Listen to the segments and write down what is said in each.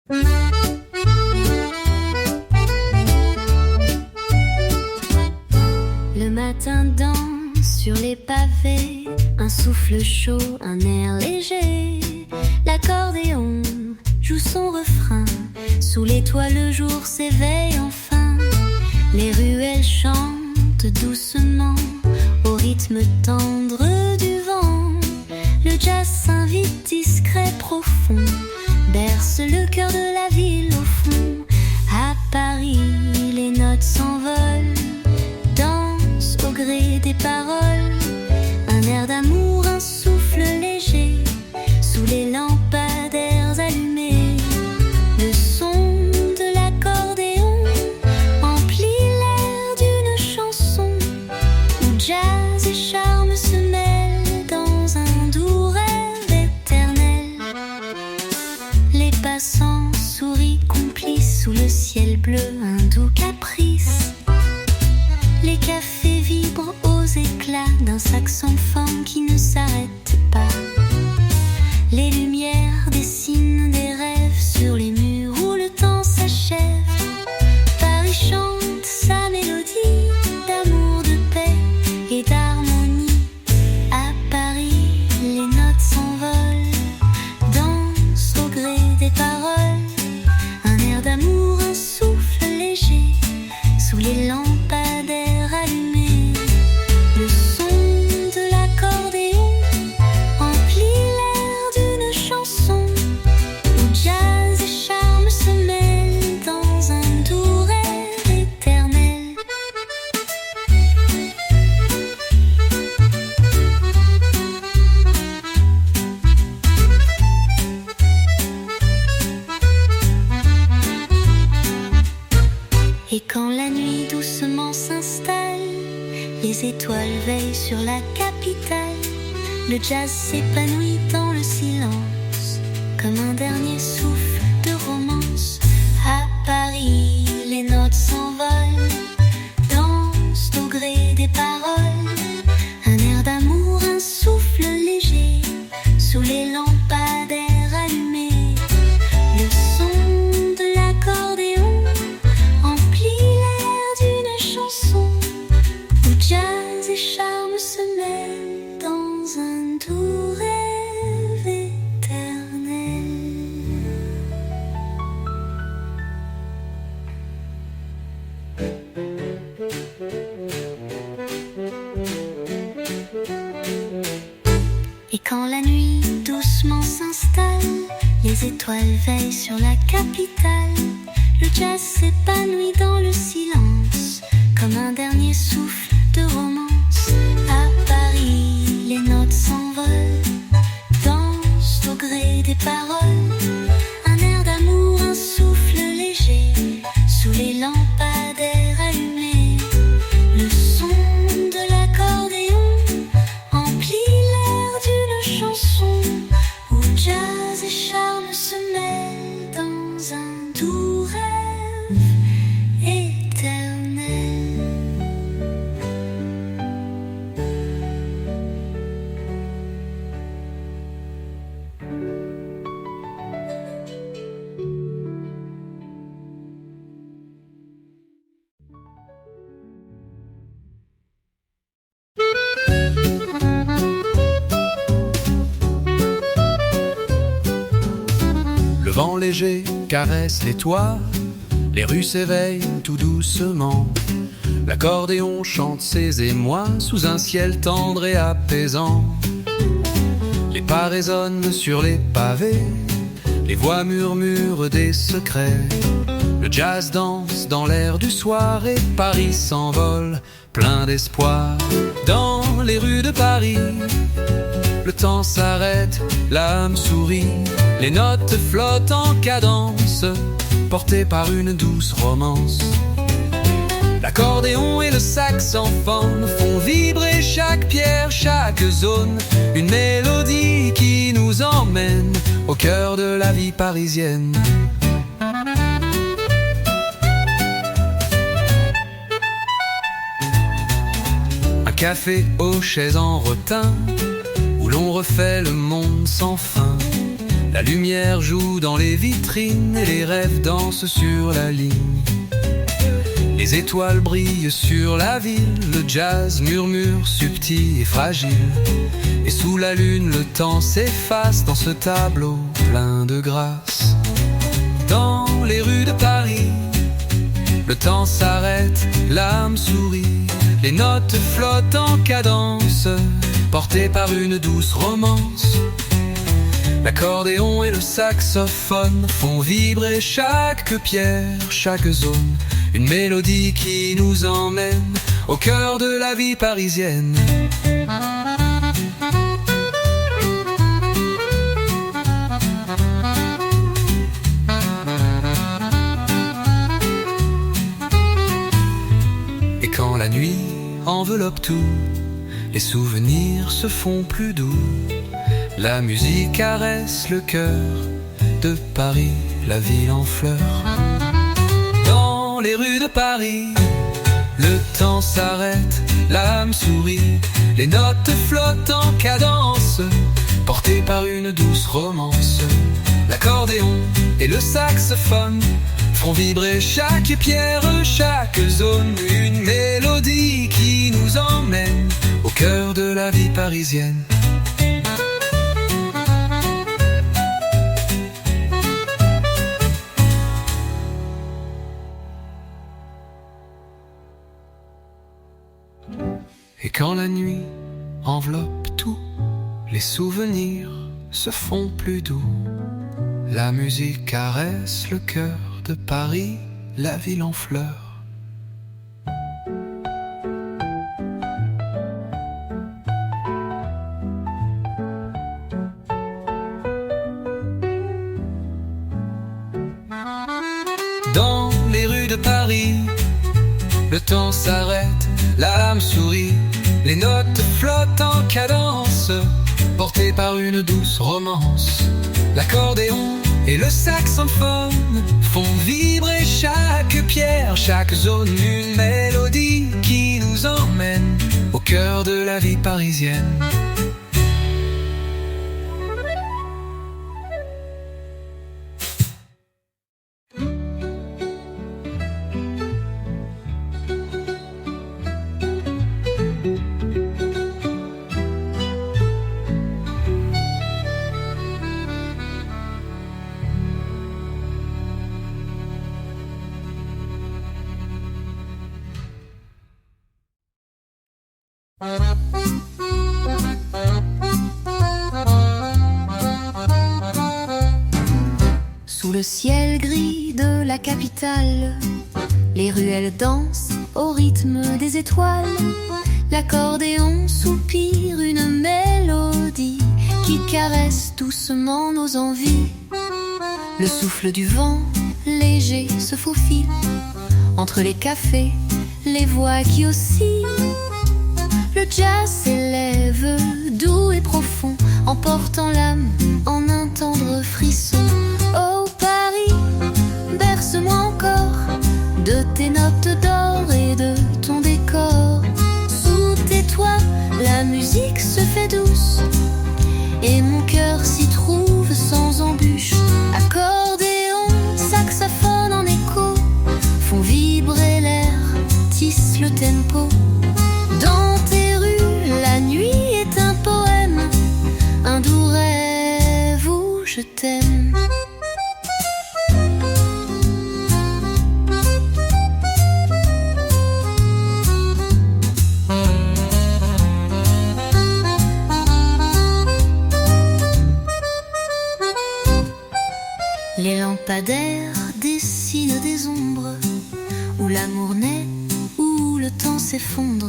Le matin danse sur les pavés, un souffle chaud, un air léger. L'accordéon joue son refrain, sous les toits le jour s'éveille enfin. Les ruelles chantent doucement, au rythme tendre du vent. Le jazz s'invite discret, profond, berce le cœur de la ville au fond. À Paris, les notes s'envolent, dansent au gré des paroles. Un air d'amour, un souffle léger, sous les lampadaires allumés. Le son de l'accordéon emplit l'air d'une chanson, où jazz et charme se mêlent dans un doux rêve éternel. Les passants sourient complices sous le ciel bleu, un doux caprice. Les cafés vibrent aux éclats d'un saxophone qui ne s'arrête pas. Les lumières dessinent des rêves sur les murs où le temps s'achève. Paris chante sa mélodie d'amour, de paix et d'harmonie. À Paris, les notes s'envolent, dansent au gré des paroles. Un air d'amour, un souffle léger, sous les lampadaires allumés. Le son de l'accordéon emplit l'air d'une chanson, où jazz et charme se mêlent dans un doux rêve éternel. Et quand la nuit doucement s'installe, les étoiles veillent sur la capitale. Le jazz s'épanouit dans le silence, comme un dernier souffle de romance. À Paris, les notes s'envolent, dansent au gré des paroles. Un air d'amour, un souffle léger, sous les lampadaires allumés. Le son de l'accordéon emplit l'air d'une chanson, où jazz et charme se mêlent dans un doux rêve éternel. Et quand la nuit doucement s'installe, les étoiles veillent sur la capitale. Le jazz s'épanouit dans le silence, comme un dernier souffle de romance. À Paris, les notes s'envolent, dansent au gré des paroles. Un air d'amour, un souffle léger, sous les lampadaires allumés. Le son de l'accordéon emplit l'air d'une chanson, où jazz et charme se mêlent dans un doux rêve éternel. Le vent léger caresse les toits, les rues s'éveillent tout doucement. L'accordéon chante ses émois sous un ciel tendre et apaisant. Les pas résonnent sur les pavés, les voix murmurent des secrets. Le jazz danse dans l'air du soir et Paris s'envole plein d'espoir. Dans les rues de Paris, le temps s'arrête, l'âme sourit. Les notes flottent en cadence, portées par une douce romance. L'accordéon et le saxophone font vibrer chaque pierre, chaque zone. Une mélodie qui nous emmène au cœur de la vie parisienne. Un café aux chaises en rotin, où l'on refait le monde sans fin. La lumière joue dans les vitrines et les rêves dansent sur la ligne. Les étoiles brillent sur la ville, le jazz murmure subtil et fragile. Et sous la lune, le temps s'efface dans ce tableau plein de grâce. Dans les rues de Paris, le temps s'arrête, l'âme sourit. Les notes flottent en cadence, portées par une douce romance. L'accordéon et le saxophone font vibrer chaque pierre, chaque zone. Une mélodie qui nous emmène au cœur de la vie parisienne. Et quand la nuit enveloppe tout, les souvenirs se font plus doux. La musique caresse le cœur de Paris, la ville en fleurs. Dans les rues de Paris, le temps s'arrête, l'âme sourit. Les notes flottent en cadence, portées par une douce romance. L'accordéon et le saxophone font vibrer chaque pierre, chaque zone. Une mélodie qui nous emmène au cœur de la vie parisienne. Et quand la nuit enveloppe tout, les souvenirs se font plus doux. La musique caresse le cœur de Paris, la ville en fleurs. Dans les rues de Paris, le temps s'arrête, l'âme sourit. Les notes flottent en cadence, portées par une douce romance. L'accordéon et le saxophone font vibrer chaque pierre, chaque zone. Une mélodie qui nous emmène au cœur de la vie parisienne. Sous le ciel gris de la capitale, les ruelles dansent au rythme des étoiles. L'accordéon soupire une mélodie qui caresse doucement nos envies. Le souffle du vent léger se faufile entre les cafés, les voix qui oscillent. Le jazz s'élève doux et profond, emportant l'âme en un tendre frisson. Oh Paris, berce-moi encore de tes notes d'or et de ton décor. Sous tes toits, la musique se fait douce et mon cœur s'y trouve sans embûche. Accordéon, saxophone en écho font vibrer l'air, tissent le tempo. Dans tes rues, la nuit est un poème, un doux rêve où je t'aime. Les lampadaires dessinent des ombres où l'amour naît, où le temps s'effondre.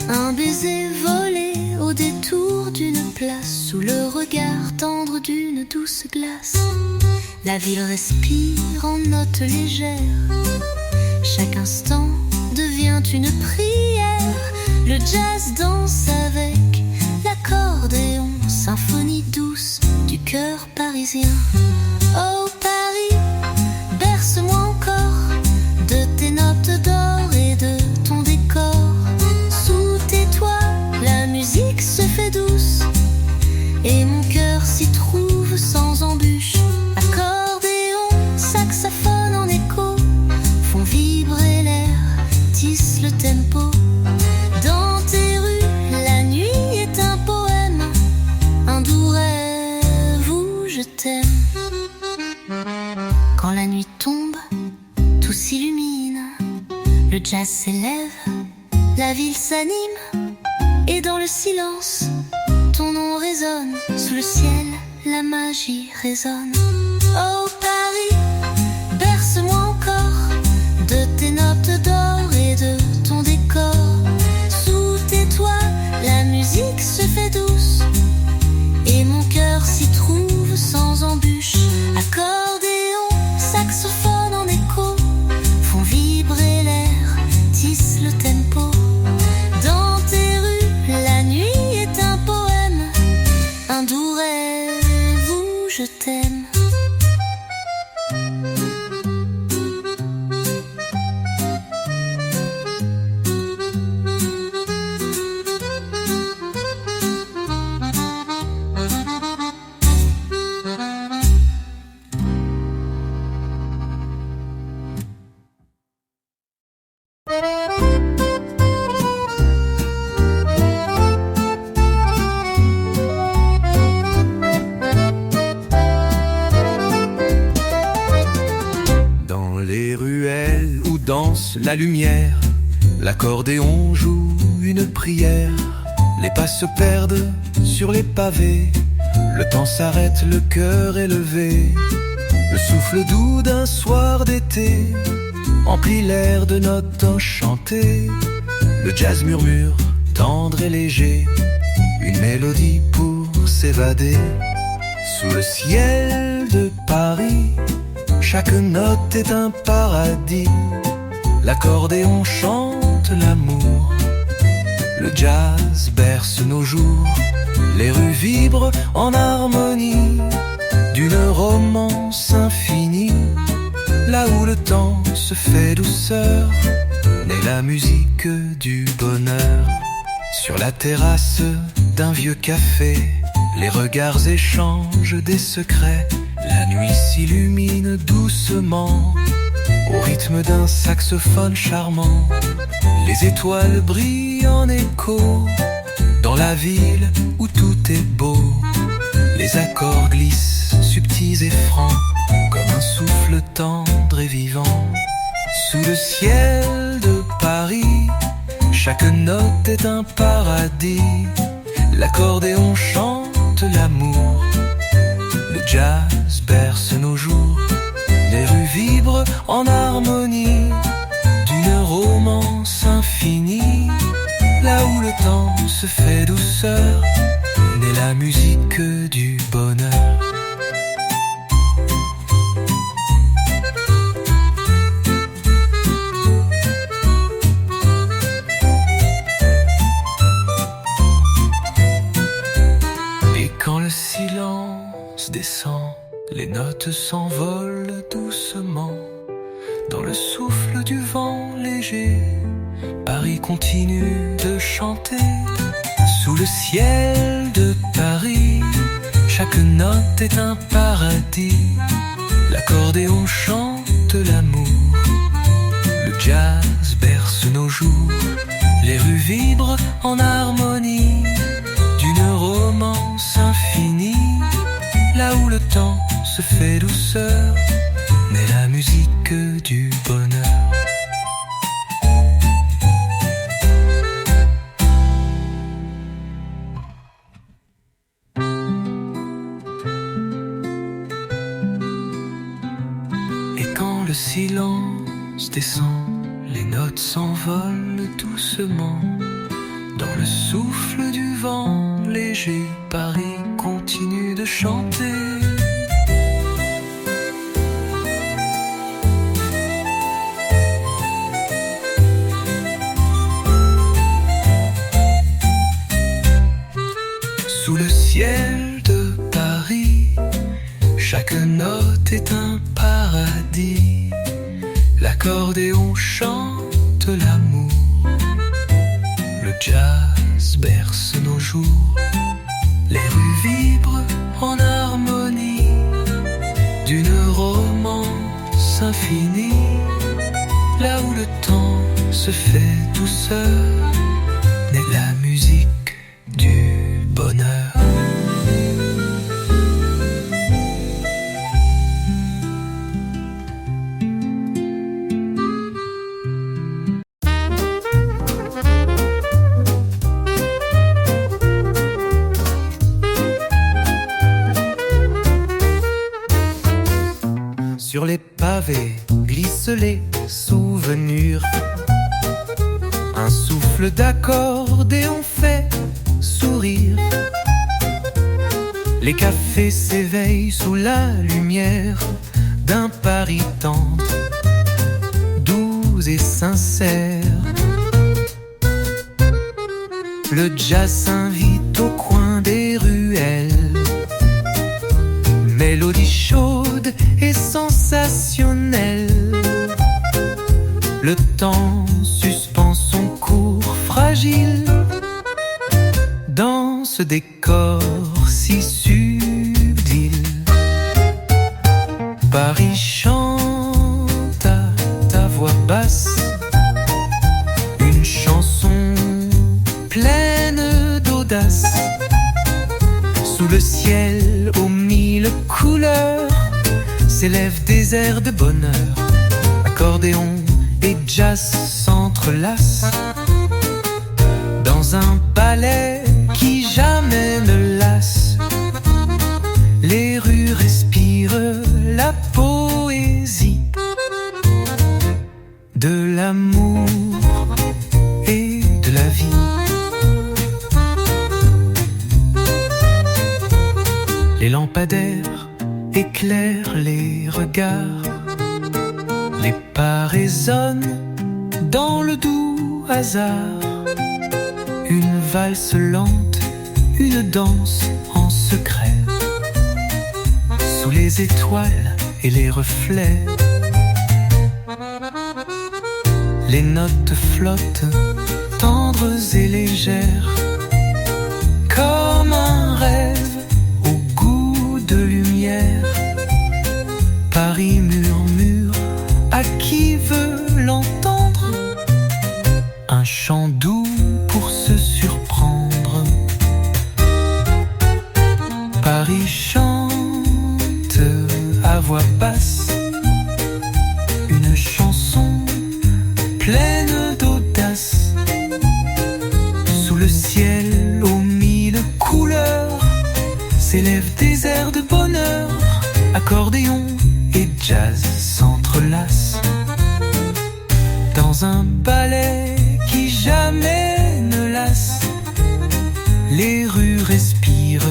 Un baiser volé au détour d'une place, sous le regard tendre d'une douce glace. La ville respire en notes légères, chaque instant devient une prière. Le jazz danse avec l'accordéon, symphonie douce du cœur parisien. Oh Paris, berce-moi encore de tes notes d'or et de ton décor. Sous tes toits, la musique se fait douce et mon cœur s'y trouve sans ennui. Quand la nuit tombe, tout s'illumine, le jazz s'élève, la ville s'anime, et dans le silence, ton nom résonne. Sous le ciel, la magie résonne. Oh Paris, berce-moi encore de tes notes d'or et de ton décor. Sous tes toits, la musique se fait douce, et mon cœur s'y trouve sans embûche. Accordéon, saxophone en écho font vibrer l'air, tissent le tempo. Dans tes rues, la nuit est un poème, un doux rêve où je t'aime. La lumière, l'accordéon joue une prière. Les pas se perdent sur les pavés, le temps s'arrête, le cœur est levé. Le souffle doux d'un soir d'été emplit l'air de notes enchantées. Le jazz murmure, tendre et léger, une mélodie pour s'évader. Sous le ciel de Paris, chaque note est un paradis. L'accordéon chante l'amour, le jazz berce nos jours. Les rues vibrent en harmonie d'une romance infinie. Là où le temps se fait douceur, naît la musique du bonheur. Sur la terrasse d'un vieux café, les regards échangent des secrets. La nuit s'illumine doucement au rythme d'un saxophone charmant. Les étoiles brillent en écho dans la ville où tout est beau. Les accords glissent subtils et francs comme un souffle tendre et vivant. Sous le ciel de Paris, chaque note est un paradis. L'accordéon chante l'amour, le jazz berce nos jours. Les rues vibrent en harmonie d'une romance infinie. Là où le temps se fait douceur, naît la musique du bonheur. Et quand le silence descend, les notes s'envolent doucement. Dans le souffle du vent léger, Paris continue de chanter. Sous le ciel de Paris, chaque note est un paradis. L'accordéon chante l'amour, le jazz berce nos jours. Les rues vibrent en harmonie d'une romance infinie. Là où le temps se fait douceur, naît la musique du bonheur. Et quand le silence descend, les notes s'envolent doucement. Dans le souffle du vent léger, Paris continue de chanter. Sous le ciel de Paris, chaque note est un paradis. L'accordéon chante l'amour, le jazz berce nos jours. Les rues vibrent en harmonie d'une romance infinie. Là où le temps se fait douceur, naît la musique du bonheur. Sur les pavés glissent les souvenirs. Un souffle d'accordéon fait sourire. Les cafés s'éveillent sous la lumière d'un Paris tendre, doux et sincère. Le jazz s'invite au coin des ruelles. Mélodie chaude et sensationnelle. Le temps suspend son cours fragile dans ce décor si subtil. Paris chante à ta voix basse une chanson pleine d'audace. Sous le ciel aux mille couleurs s'élèvent des airs de bonheur. Accordéon et jazz s'entrelacent dans un ballet qui jamais ne lasse. Les rues respirent la poésie de l'amour et de la vie. Les lampadaires éclairent les regards. Les pas résonnent dans le doux hasard. Une valse lente, une danse en secret. Sous les étoiles et les reflets, les notes flottent, tendres et légères, comme un rêve au goût de lumière. Paris murmure à qui veut l'entendre, un chant doux pour se surprendre. Paris chante à voix basse une chanson pleine d'audace. Sous le ciel aux mille couleurs s'élèvent des airs de bonheur. Accordéon et jazz s'entrelacent dans un ballet qui jamais ne lasse. Les rues respirent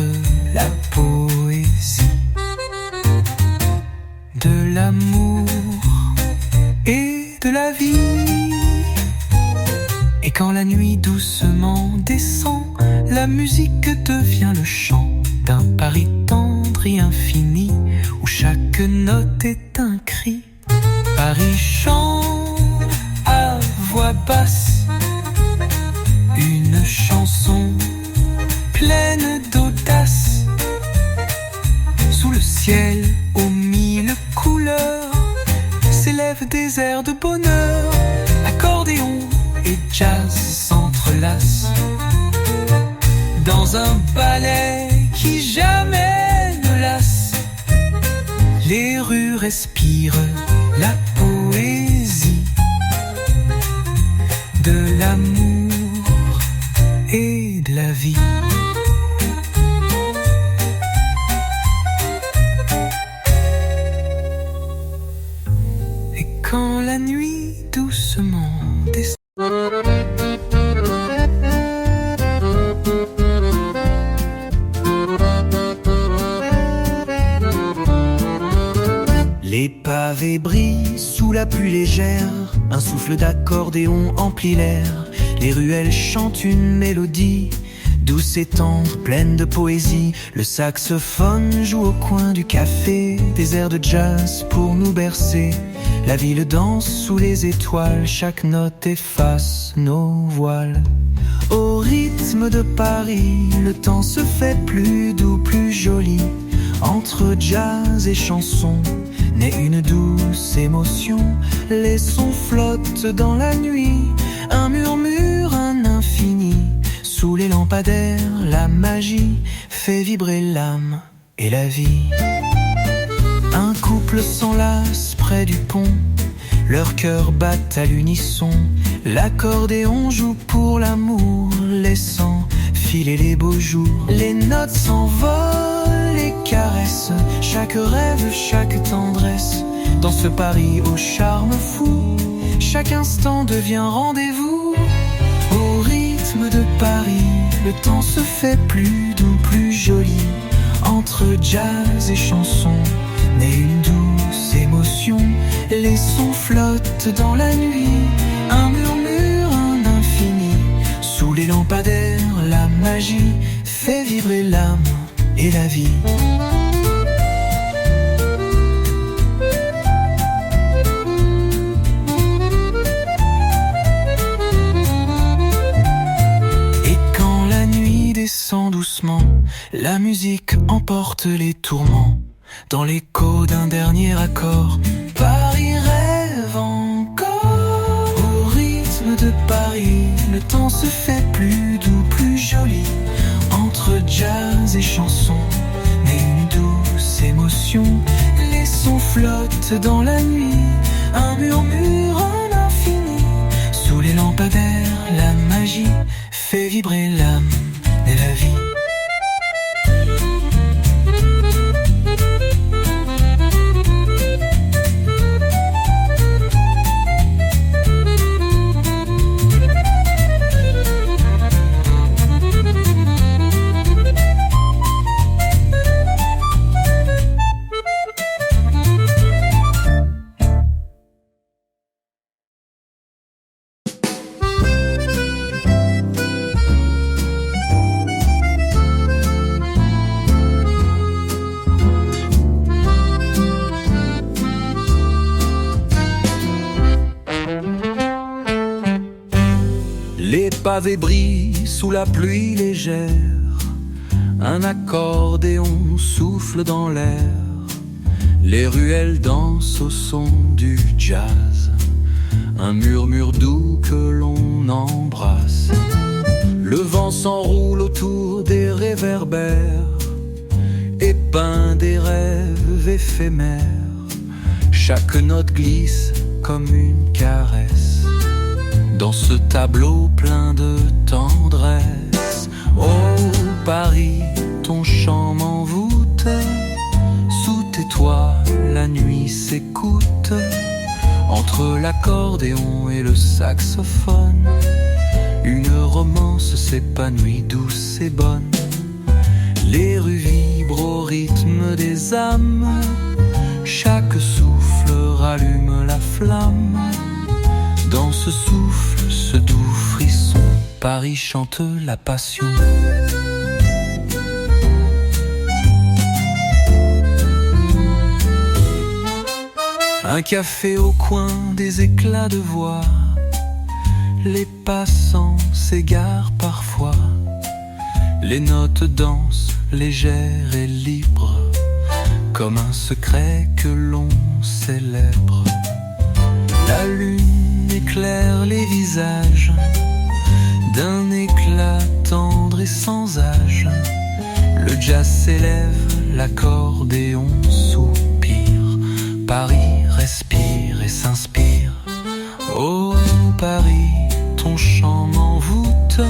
la poésie de l'amour et de la vie. Et quand la nuit doucement descend, la musique devient le chant d'un Paris tendre et infini, où chaque note est un cri. Paris chante à voix basse une chanson pleine d'audace. Sous le ciel aux mille couleurs s'élèvent des airs de bonheur. Accordéon et jazz s'entrelacent dans un ballet qui jamais ne lasse. Les rues respirent la poésie de l'amour et de la vie. Et quand la nuit doucement descend, les pavés brillent sous la pluie légère. Un souffle d'accordéon emplit l'air. Les ruelles chantent une mélodie douce et tendre, pleine de poésie. Le saxophone joue au coin du café des airs de jazz pour nous bercer. La ville danse sous les étoiles, chaque note efface nos voiles. Au rythme de Paris, le temps se fait plus doux, plus joli. Entre jazz et chanson naît une douce émotion. Les sons flottent dans la nuit, un murmure, un infini. Sous les lampadaires, la magie fait vibrer l'âme et la vie. Un couple s'enlace près du pont, leurs cœurs battent à l'unisson. L'accordéon joue pour l'amour, laissant filer les beaux jours. Les notes s'envolent et caressent chaque rêve, chaque tendresse. dans ce Paris au charme fou. Chaque instant devient rendez-vous. Au rythme de Paris, le temps se fait plus doux, plus joli. Entre jazz et chansons, naît une douce émotion. Les sons flottent dans la nuit, un murmure, un infini. Sous les lampadaires, la magie fait vibrer l'âme et la vie. Et quand la nuit descend doucement, la musique emporte les tourments. Dans l'écho d'un dernier accord, Paris rêve encore. Au rythme de Paris, le temps se fait plus doux, plus joli. Entre jazz et chansons, naît une douce émotion. Les sons flottent dans la nuit, un murmure, un infini. Sous les lampadaires, la magie fait vibrer l'âme et la vie. Les pavés brillent sous la pluie légère. Un accordéon souffle dans l'air. Les ruelles dansent au son du jazz. Un murmure doux que l'on embrasse. Le vent s'enroule autour des réverbères et peint des rêves éphémères. Chaque note glisse comme une caresse dans ce tableau plein de tendresse. Oh Paris, ton chant m'envoûte. Sous tes toits, la nuit s'écoute. Entre l'accordéon et le saxophone, une romance s'épanouit douce et bonne. Les rues vibrent au rythme des âmes. Chaque souffle rallume la flamme. Dans ce souffle, ce doux frisson, Paris chante la passion. Un café au coin, des éclats de voix. Les passants s'égarent parfois. Les notes dansent, légères et libres, comme un secret que l'on célèbre. La lune éclaire les visages d'un éclat tendre et sans âge. Le jazz s'élève, l'accordéon soupire. Paris respire et s'inspire. Oh Paris, ton chant m'envoûte.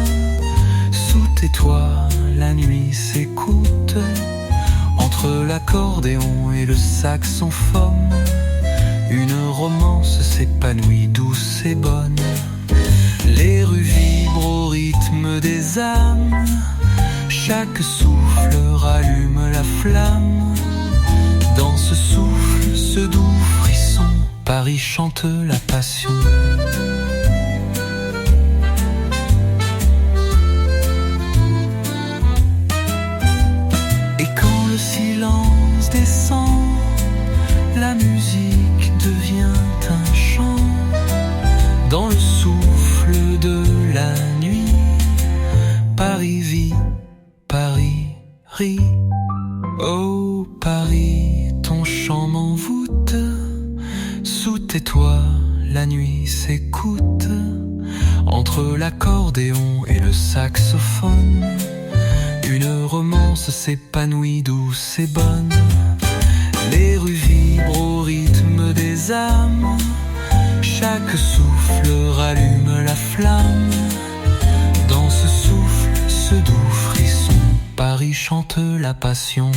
Sous tes toits, la nuit s'écoute. Entre l'accordéon et le saxophone, une romance s'épanouit douce et bonne. Les rues vibrent au rythme des âmes. Chaque souffle rallume la flamme. Dans ce souffle, ce doux frisson, Paris chante la passion. Et quand le silence descend, la musique devient un chant. Dans le souffle de la nuit, Paris vit, Paris rit. Oh Paris, ton chant m'envoûte. Sous tes toits, la nuit s'écoute. Entre l'accordéon et le saxophone, une romance s'épanouit douce et bonne. Les rues vibrent au rythme des âmes. Chaque souffle rallume la flamme. Dans ce souffle, ce doux frisson, Paris chante la passion.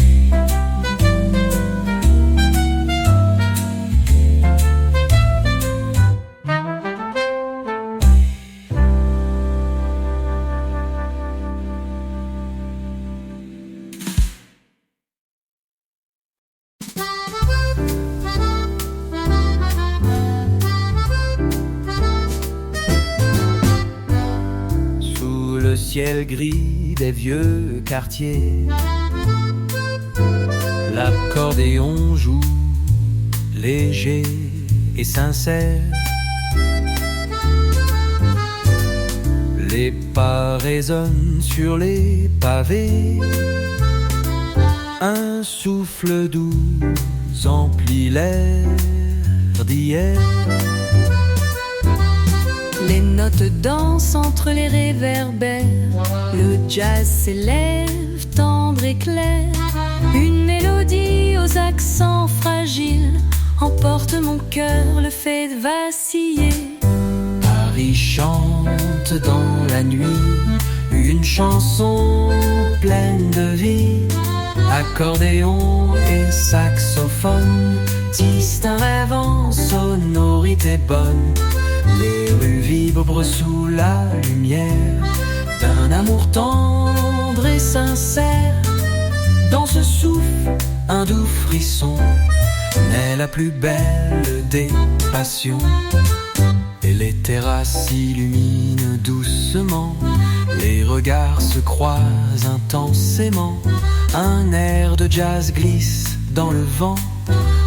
ciel gris des vieux quartiers. L'accordéon joue léger et sincère. Les pas résonnent sur les pavés. Un souffle doux emplit l'air d'hier. Les notes dansent entre les réverbères. Le jazz s'élève, tendre et clair. Une mélodie aux accents fragiles emporte mon cœur, le fait de vaciller. Paris chante dans la nuit une chanson pleine de vie. Accordéon et saxophone tissent un rêve en sonorité bonne. Les rues vibrent sous la lumière d'un amour tendre et sincère. Dans ce souffle, un doux frisson naît la plus belle des passions. Et les terrasses s'illuminent doucement, les regards se croisent intensément. Un air de jazz glisse dans le vent,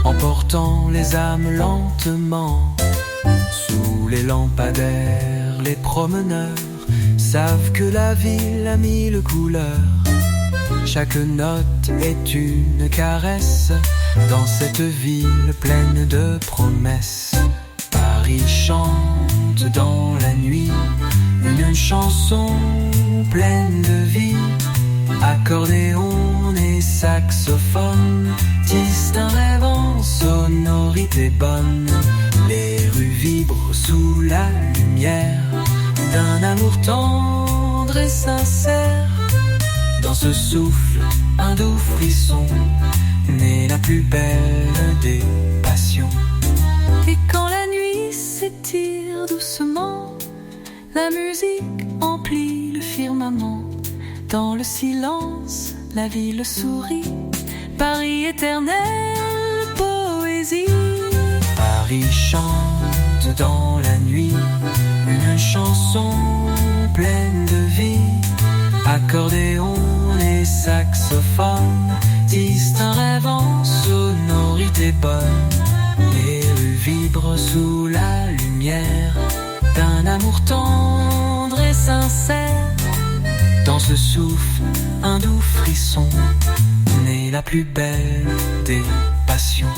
emportant les âmes lentement. Sous les lampadaires, les promeneurs savent que la ville a mille couleurs. Chaque note est une caresse dans cette ville pleine de promesses. Paris chante dans la nuit une chanson pleine de vie. Accordéon et saxophone tissent un rêve en sonorité bonne. Les rues vibrent sous la lumière d'un amour tendre et sincère. Dans ce souffle, un doux frisson naît la plus belle des passions. Et quand la nuit s'étire doucement, la musique emplit le firmament. Dans le silence, la ville sourit. Paris éternelle poésie. Paris chante dans la nuit une chanson pleine de vie. Accordéon et saxophone tissent un rêve en sonorité bonne. Les rues vibrent sous la lumière d'un amour tendre et sincère. Dans ce souffle, un doux frisson naît la plus belle des passions.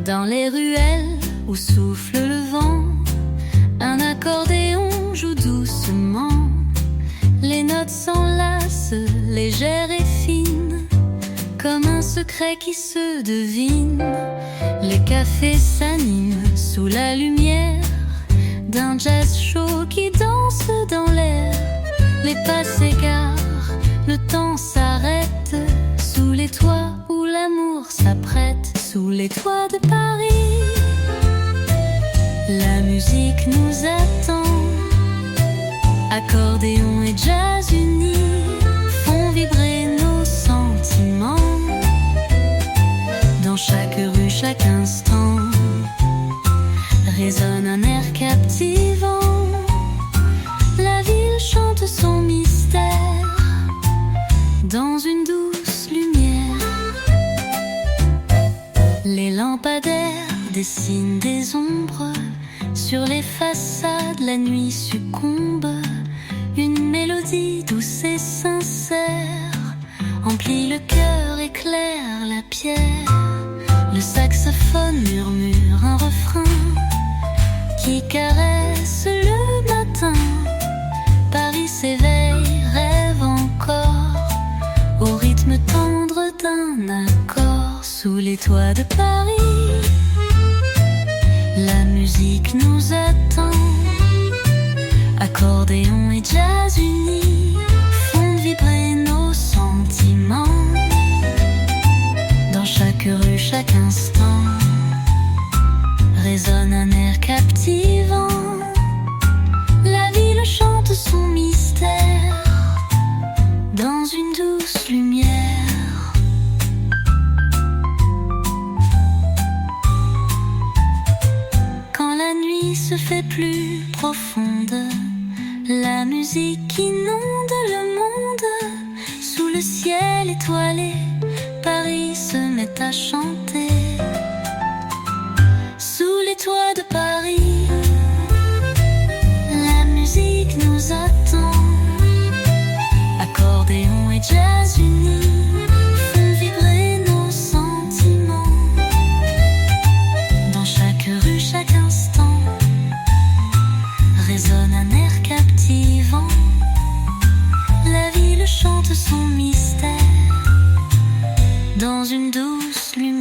Dans les ruelles où souffle le vent, un accordéon joue doucement. Les notes s'enlacent, légères et fines, comme un secret qui se devine. Les cafés s'animent sous la lumière d'un jazz chaud qui danse dans l'air. Les pas s'égarent, le temps s'arrête sous les toits où l'amour s'apprête. Sous les toits de Paris, la musique nous attend. Accordéon et jazz unis font vibrer nos sentiments. Dans chaque rue, chaque instant, résonne un air captivant. La ville chante son mystère dans une douce lumière. Les lampadaires dessinent des ombres sur les façades, la nuit succombe. Une mélodie douce et sincère emplit le cœur, éclaire la pierre. Le saxophone murmure un refrain qui caresse le matin. Paris s'éveille, rêve encore au rythme tendre d'un accord. Sous les toits de Paris, la musique nous attend. Accordéon et jazz unis font vibrer nos sentiments. chaque instant résonne un air captivant. La ville chante son mystère dans une douce lumière. Quand la nuit se fait plus profonde, la musique inonde le monde. Sous le ciel étoilé, Paris se met à chanter. Sous les toits de Paris, la musique nous attend. Accordéon et jazz unis font vibrer nos sentiments. Dans chaque rue, chaque instant résonne un air captivant. La ville chante son mystère dans une douce lumière.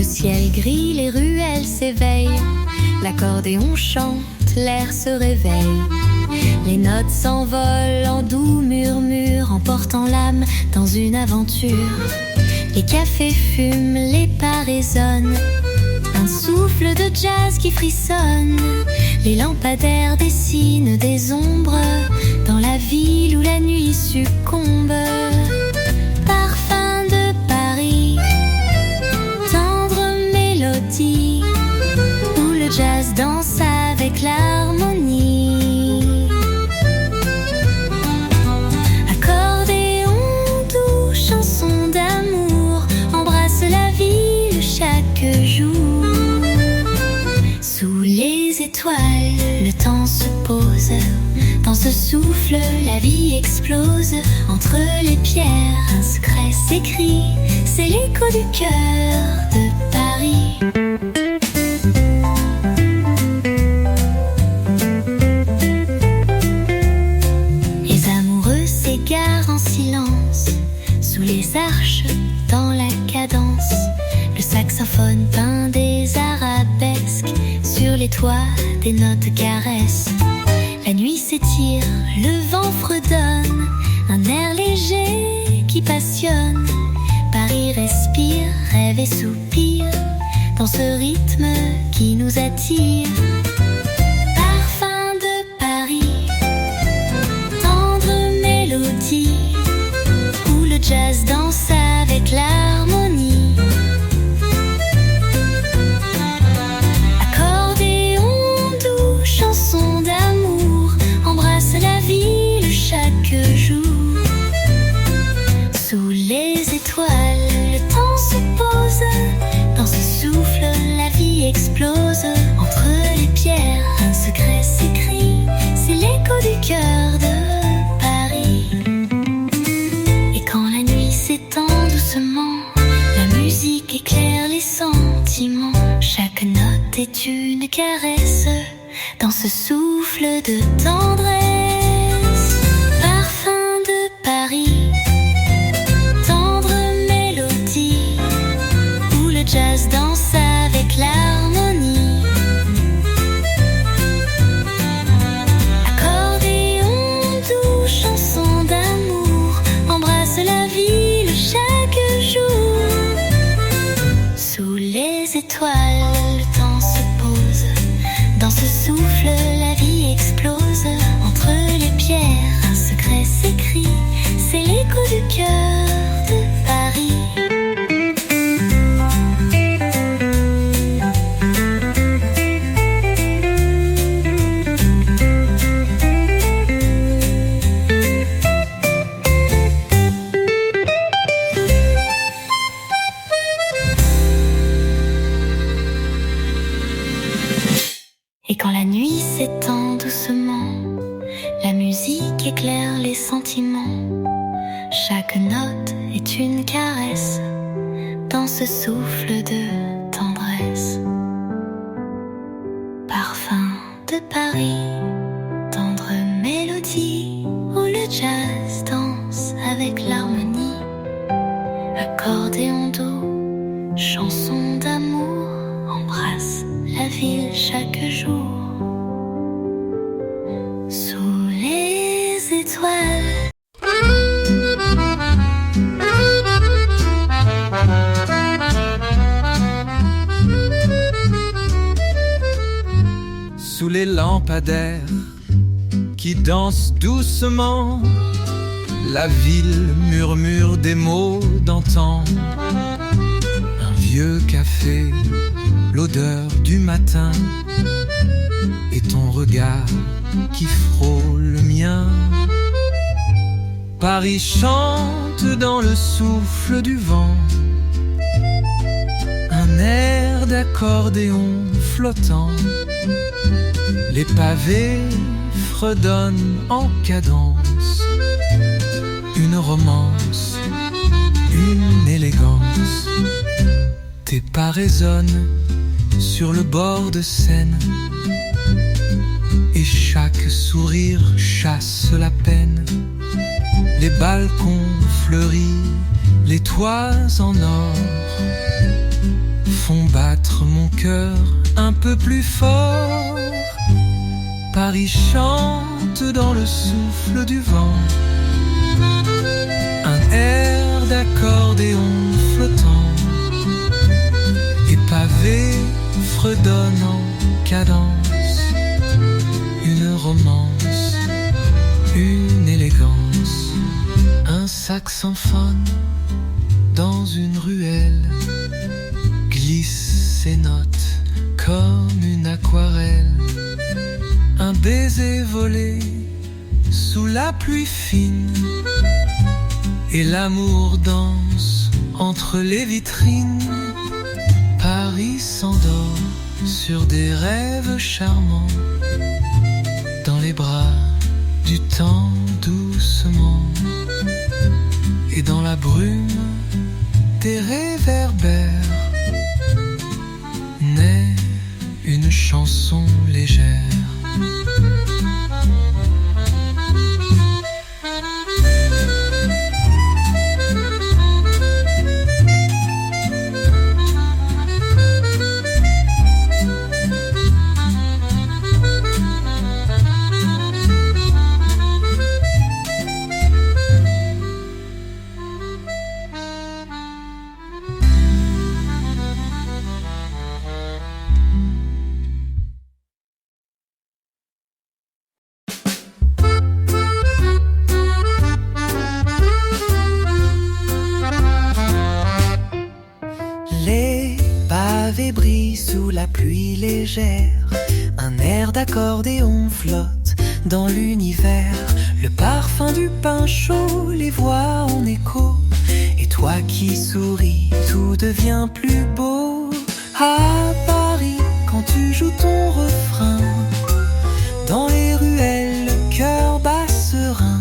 Ciel gris, les ruelles s'éveillent. L'accordéon chante, l'air se réveille. Les notes s'envolent en doux murmures, emportant l'âme dans une aventure. Les cafés fument, les pas résonnent. Un souffle de jazz qui frissonne. Les lampadaires dessinent des ombres dans la ville où la nuit succombe. Parfum de Paris, où le jazz danse avec l'harmonie. Accordéon doux, chanson d'amour, embrasse la ville chaque jour. Sous les étoiles, le temps se pose. Dans ce souffle, la vie explose. Entre les pierres, un secret s'écrit. C'est l'écho du cœur de Paris. Les amoureux s'égarent en silence sous les arches, dans la cadence. Le saxophone peint des arabesques sur les toits, des notes caresses. La nuit s'étire, le vent fredonne, un air léger qui passionne. Paris respire, rêve et soupire dans ce rythme qui nous attire. Parfum de Paris, tendre mélodie, où le jazz danse avec l'harmonie. Accordéon doux, chanson d'amour, embrasse la ville chaque jour. Sous les étoiles, le temps se pose. Dans ce souffle, la vie explose. Entre les pierres, un secret s'écrit. C'est l'écho du cœur de Paris. Et quand la nuit s'étend doucement, la musique éclaire les sentiments. Chaque note est une caresse dans ce souffle de tendresse. Parfum de Paris, tendre mélodie, où le jazz danse avec l'harmonie. Accordéon doux, chanson d'amour, embrasse la ville chaque jour. Sous les étoiles, le temps se pose. Dans ce souffle, la vie explose. Entre les pierres, un secret s'écrit. C'est l'écho du cœur de Paris. Et quand la nuit s'étend doucement, la musique éclaire les sentiments. Chaque note est une caresse dans ce ce souffle de tendresse. Parfum de Paris, tendre mélodie où le jazz danse avec l'harmonie. Accordéon doux, chanson d'amour, embrasse la ville chaque jour. Sous les étoiles. Sous les lampadaires qui dansent doucement, la ville murmure des mots d'antan. Un vieux café, l'odeur du matin, et ton regard qui frôle le mien. Paris chante dans le souffle du vent, un air d'accordéon flottant. Les pavés fredonnent en cadence, une romance, une élégance. Tes pas résonnent sur le bord de Seine, et chaque sourire chasse la peine. Les balcons fleuris, les toits en or font battre mon cœur un peu plus fort. Paris chante dans le souffle du vent, un air d'accordéon flottant, et pavés fredonnent en cadence, une romance, une élégance. Un saxophone dans une ruelle glisse ses notes comme une aquarelle. Un baiser volé sous la pluie fine, et l'amour danse entre les vitrines. Paris s'endort sur des rêves charmants, dans les bras du temps doucement, et dans la brume des réverbères naît une chanson légère. Brille sous la pluie légère, un air d'accordéon flotte dans l'univers. Le parfum du pain chaud, les voix en écho, et toi qui souris, tout devient plus beau. À Paris, quand tu joues ton refrain, dans les ruelles, le cœur bat serein.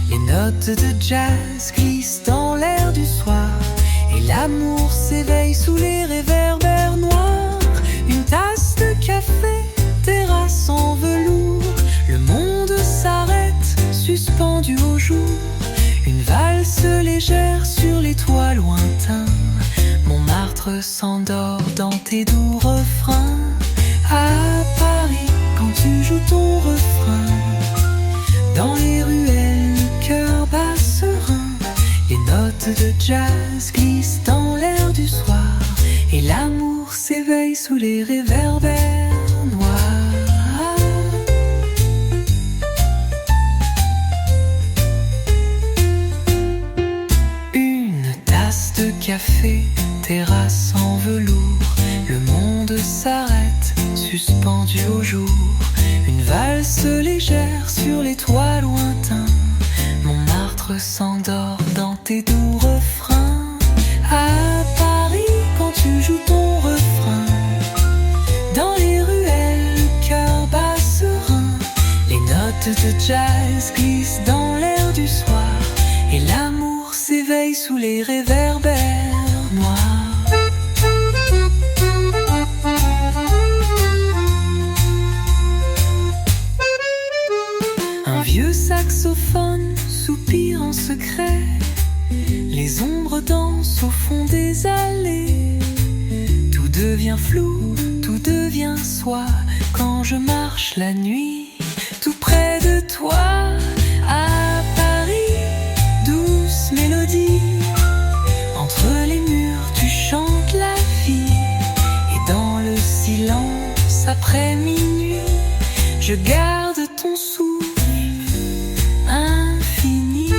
Les notes de jazz glissent dans l'air du soir, et l'amour s'éveille sous les réverbères noirs. Une tasse de café, terrasse en velours, le monde s'arrête, suspendu au jour. Une valse légère sur les toits lointains, Montmartre s'endort dans tes doux refrains. À Paris, quand tu joues ton refrain, dans les ruelles, le cœur bat serein. Les notes de jazz glissent dans l'air du soir, et l'amour s'éveille sous les réverbères noirs. Une tasse de café, terrasse en velours, le monde s'arrête, suspendu au jour. Une valse légère sur les toits lointains, Montmartre s'endort dans tes doux refrains. À Paris, quand tu joues ton refrain, dans les ruelles, le cœur bat serein. Les notes de jazz glissent dans l'air du soir, et l'amour s'éveille sous les réverbères noirs. Un vieux saxophone soupire en secret. Les ombres dansent au fond des allées. Tout devient flou, tout devient soi. Quand je marche la nuit, tout près de toi, à Paris, douce mélodie. Entre les murs, tu chantes la vie. Et dans le silence, après minuit, je garde ton souffle infini.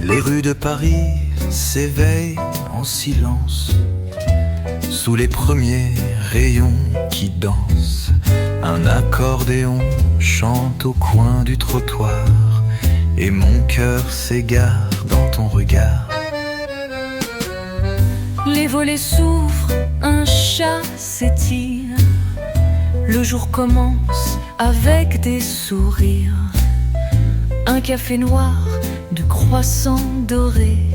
Les rues de Paris s'éveillent en silence sous les premiers rayons qui dansent. Un accordéon chante au coin du trottoir et mon cœur s'égare dans ton regard. Les volets s'ouvrent, un chat s'étire. Le jour commence avec des sourires. Un café noir de croissants dorés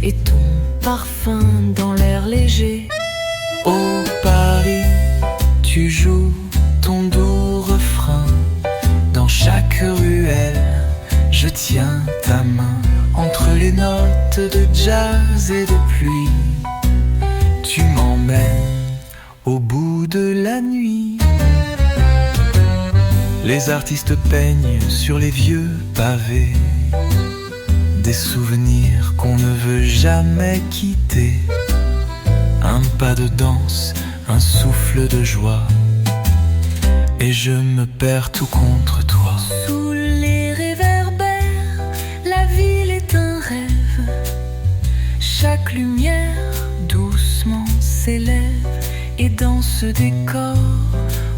et ton parfum dans l'air léger. Ô Paris, tu joues ton doux refrain. Dans chaque ruelle, je tiens ta main. Entre les notes de jazz et de pluie, tu m'emmènes au bout de la nuit. Les artistes peignent sur les vieux pavés des souvenirs qu'on ne veut jamais quitter. Un pas de danse, un souffle de joie, et je me perds tout contre toi. Sous les réverbères, la ville est un rêve. Chaque lumière doucement s'élève, et dans ce décor,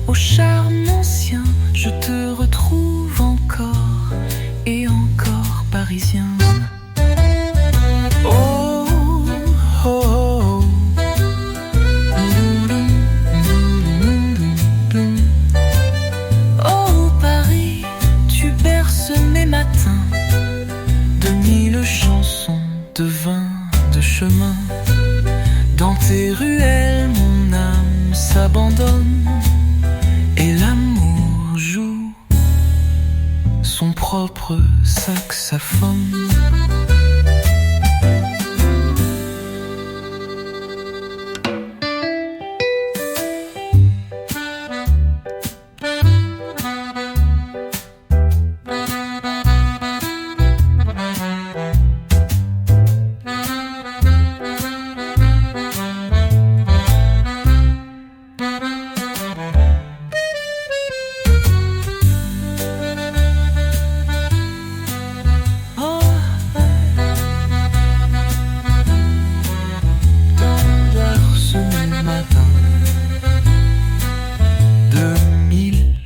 au charme ancien, je te retrouve encore et encore parisien. Oh, oh, oh. Oh Paris, tu berces mes matins de mille chansons, de vin, de chemin. Dans tes ruelles, mon âme s'abandonne et l'amour joue son propre saxophone.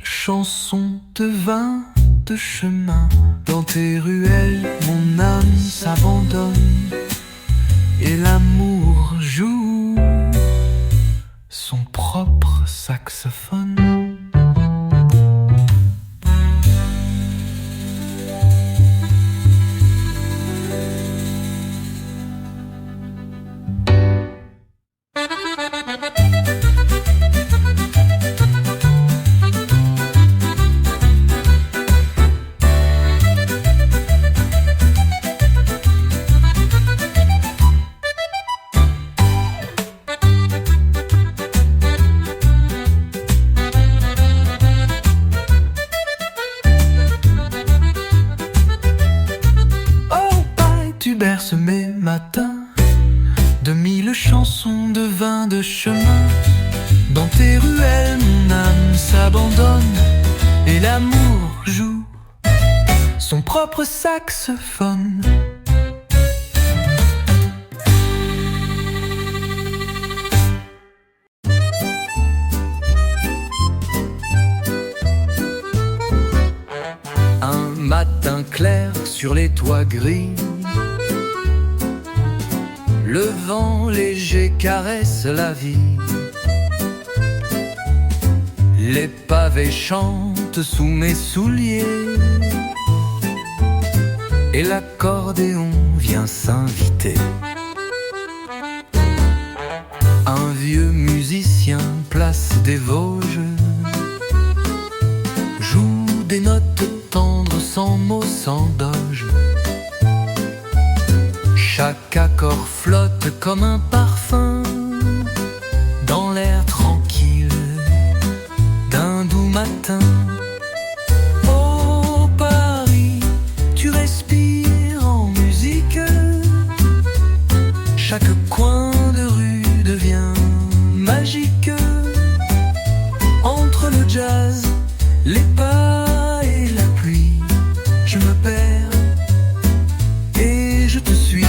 Chansons de vin, de chemin. Dans tes ruelles, mon âme s'abandonne et l'amour joue son propre saxophone. Berce mes matins de mille chansons de vin, de chemin. Dans tes ruelles, mon âme s'abandonne et l'amour joue son propre saxophone. Un matin clair sur les toits gris, le vent léger caresse la vie. Les pavés chantent sous mes souliers et l'accordéon vient s'inviter. Un vieux musicien, place des Vosges, joue des notes tendres sans mots, sans doge. Chaque accord flotte comme un parfum dans l'air tranquille d'un doux matin. Oh Paris, tu respires en musique. Chaque coin de rue devient magique. Entre le jazz, les pas et la pluie, je me perds et je te suis.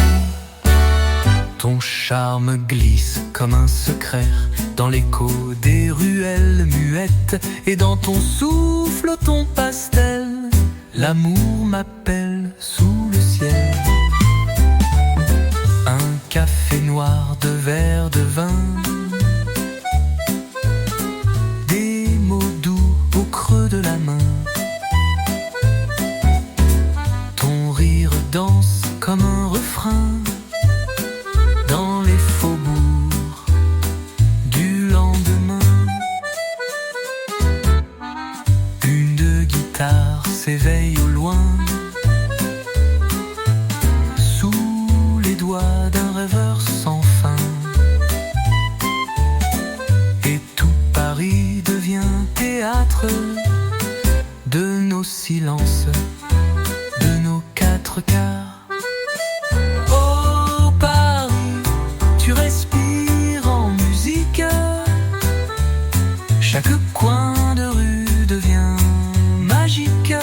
Ton charme glisse comme un secret dans l'écho des ruelles muettes, et dans ton souffle, ton pastel, l'amour m'appelle sous le ciel. Un café noir, 2 verres de vin, des mots doux au creux de la main. Ton rire danse comme un refrain dans les faubourgs du lendemain. Une guitare s'éveille au loin, sous les doigts d'un rêveur sans fin. Et tout Paris devient théâtre de nos silences, de nos 4 quarts. Oh Paris, tu respires en musique. Chaque coin de rue devient magique.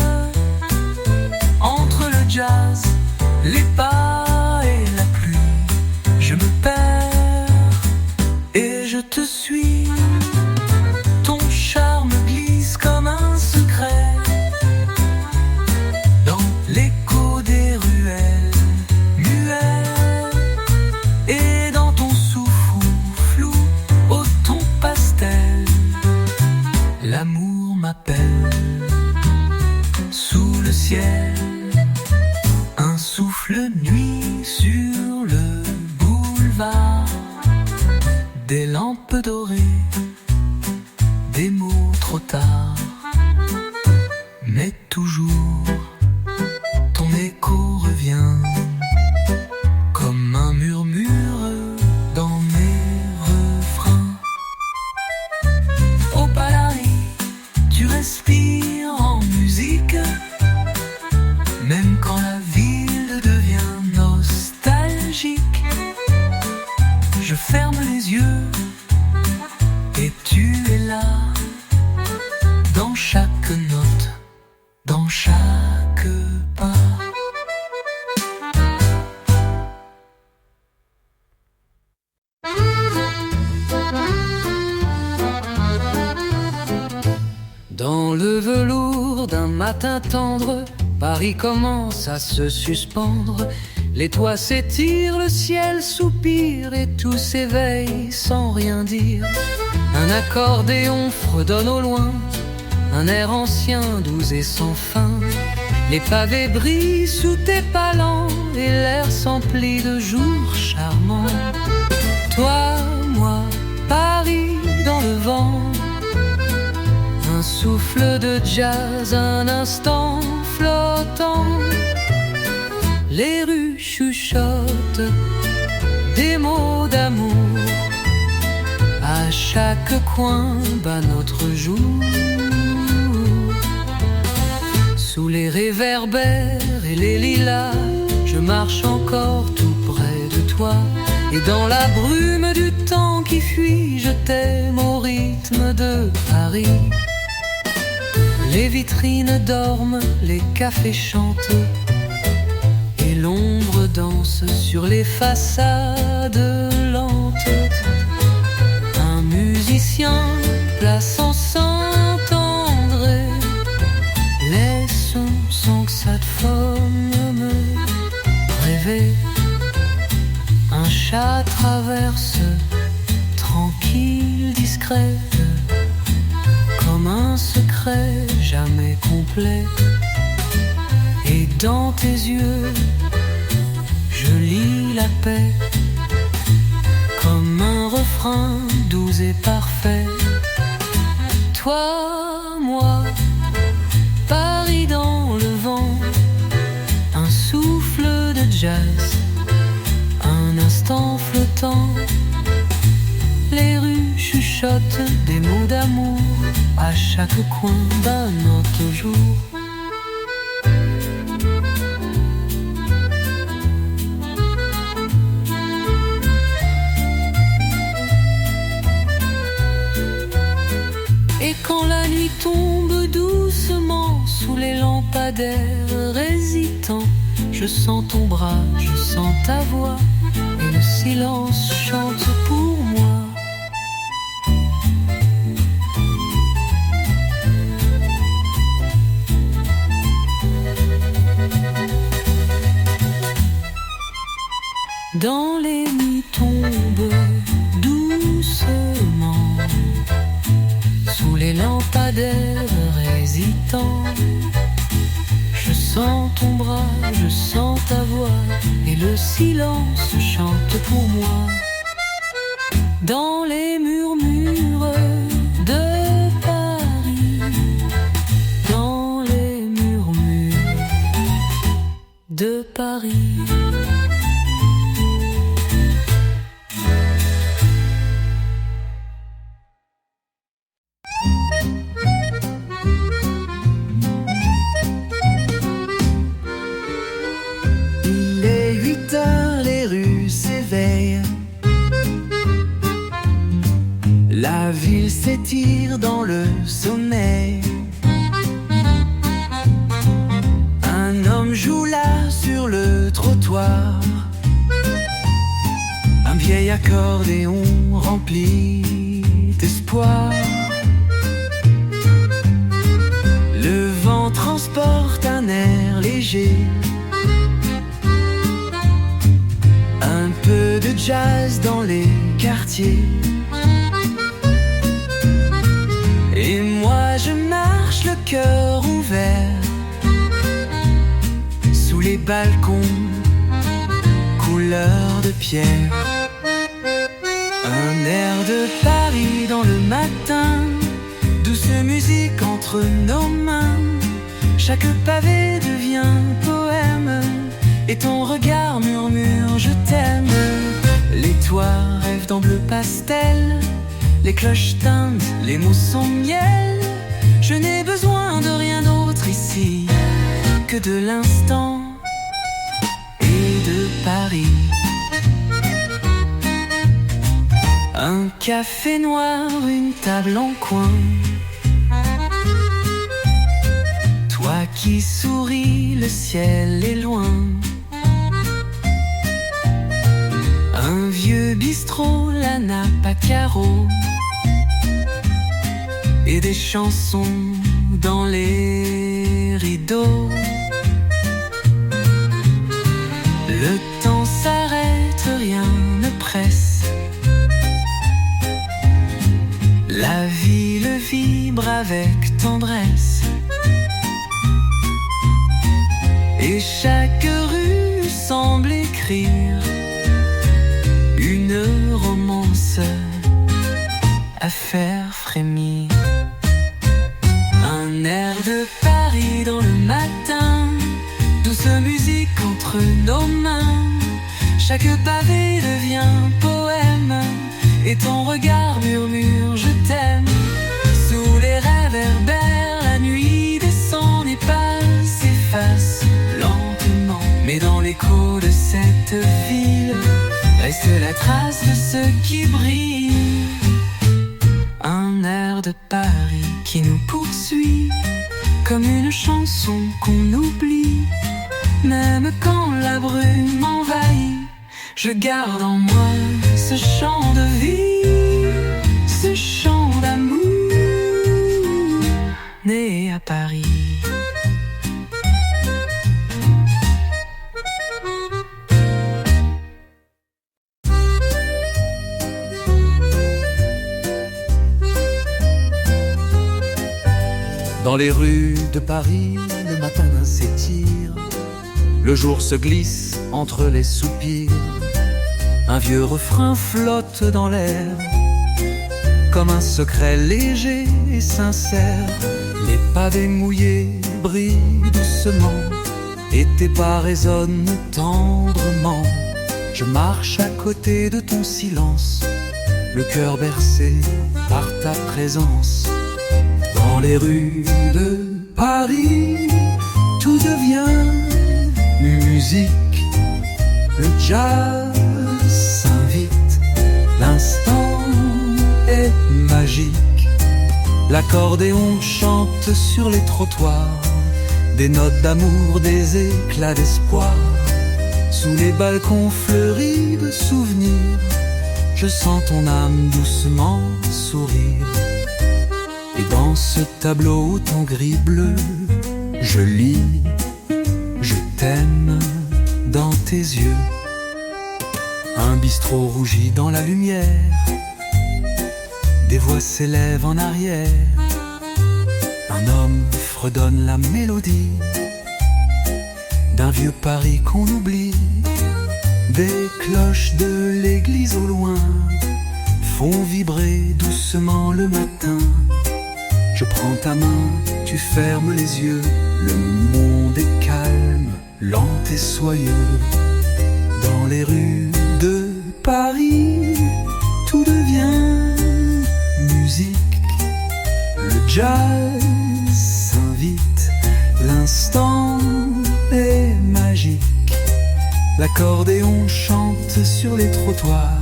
Entre le jazz, les pas et la pluie, je me perds et je te suis. Ton charme glisse comme un secret dans l'écho des ruelles muettes, et dans ton souffle flou au ton pastel, l'amour m'appelle sous le ciel. Un souffle nuit sur le boulevard, des lampes dorées, des mots trop tard, mais toujours ton écho revient comme un murmure dans mes refrains. Oh Paris, tu respires en musique, même quand la ville devient nostalgique. Je ferme les yeux et tu es là, dans chaque note, dans chaque pas. Dans le velours d'un matin tendre, Paris commence à se suspendre. Les toits s'étirent, le ciel soupire et tout s'éveille sans rien dire. Un accordéon fredonne au loin, un air ancien, doux et sans fin. Les pavés brillent sous tes palans et l'air s'emplit de jours charmants. Toi, moi, Paris dans le vent, un souffle de jazz, un instant flottant. Les rues chuchotent des mots d'amour, à chaque coin bat notre jour. Sous les réverbères et les lilas, je marche encore tout près de toi. Et dans la brume du temps qui fuit, je t'aime au rythme de Paris. Les vitrines dorment, les cafés chantent, et l'ombre danse sur les façades lentes. Un musicien place en s'entendre, laisse son saxophone me rêver. Un chat traverse tranquille, discret, comme serait jamais complet. Et dans tes yeux, je lis la paix, comme un refrain doux et parfait. Toi, moi, Paris dans le vent, un souffle de jazz, un instant flottant. Les rues chuchotent des mots d'amour à chaque coin d'un autre jour. Et quand la nuit tombe doucement sous les lampadaires hésitants, je sens ton bras, je sens ta voix, et le silence chante pour moi. Dans les nuits tombent doucement sous les lampadaires hésitants. Je sens ton bras, je sens ta voix, et le silence chante pour moi. Dans les murmures de Paris, dans les murmures de Paris. La ville s'étire dans le sommeil. Un homme joue là sur le trottoir, un vieil accordéon rempli d'espoir. Le vent transporte un air léger, un peu de jazz dans les quartiers. Et moi je marche le cœur ouvert sous les balcons couleur de pierre. Un air de Paris dans le matin, douce musique entre nos mains. Chaque pavé devient poème, et ton regard murmure je t'aime. Les toits rêvent dans bleu pastel, les cloches tintent, les mots sont miel. Je n'ai besoin de rien d'autre ici que de l'instant et de Paris. Un café noir, une table en coin, toi qui souris, le ciel est loin. Un vieux bistrot, la nappe à carreaux, et des chansons dans les rideaux. Le temps s'arrête, rien ne presse. La ville vibre avec tendresse, et chaque rue semble écrire une romance à faire frémir. Un air de Paris dans le matin, douce musique entre nos mains. Chaque pavé devient poème, et ton regard murmure je t'aime. Sous les réverbères, la nuit descend et passe, s'efface lentement. Mais dans l'écho de cette ville reste la trace de ce qui brille. Un air de Paris qui nous poursuit, comme une chanson qu'on oublie. Même quand la brume m'envahit, je garde en moi ce chant de vie, ce chant d'amour, né à Paris. Dans les rues de Paris, le matin s'étire, le jour se glisse entre les soupirs. Un vieux refrain flotte dans l'air, comme un secret léger et sincère. Les pavés mouillés brillent doucement, et tes pas résonnent tendrement. Je marche à côté de ton silence, le cœur bercé par ta présence. Dans les rues de Paris, tout devient musique. Le jazz s'invite, l'instant est magique. L'accordéon chante sur les trottoirs, des notes d'amour, des éclats d'espoir. Sous les balcons fleuris de souvenirs, je sens ton âme doucement sourire. Et dans ce tableau ton gris bleu, je lis, je t'aime dans tes yeux. Un bistrot rougit dans la lumière, des voix s'élèvent en arrière. Un homme fredonne la mélodie d'un vieux Paris qu'on oublie. Des cloches de l'église au loin font vibrer doucement le matin. Je prends ta main, tu fermes les yeux. Le monde est calme, lent et soyeux. Dans les rues de Paris, tout devient musique. Le jazz s'invite, l'instant est magique. L'accordéon chante sur les trottoirs,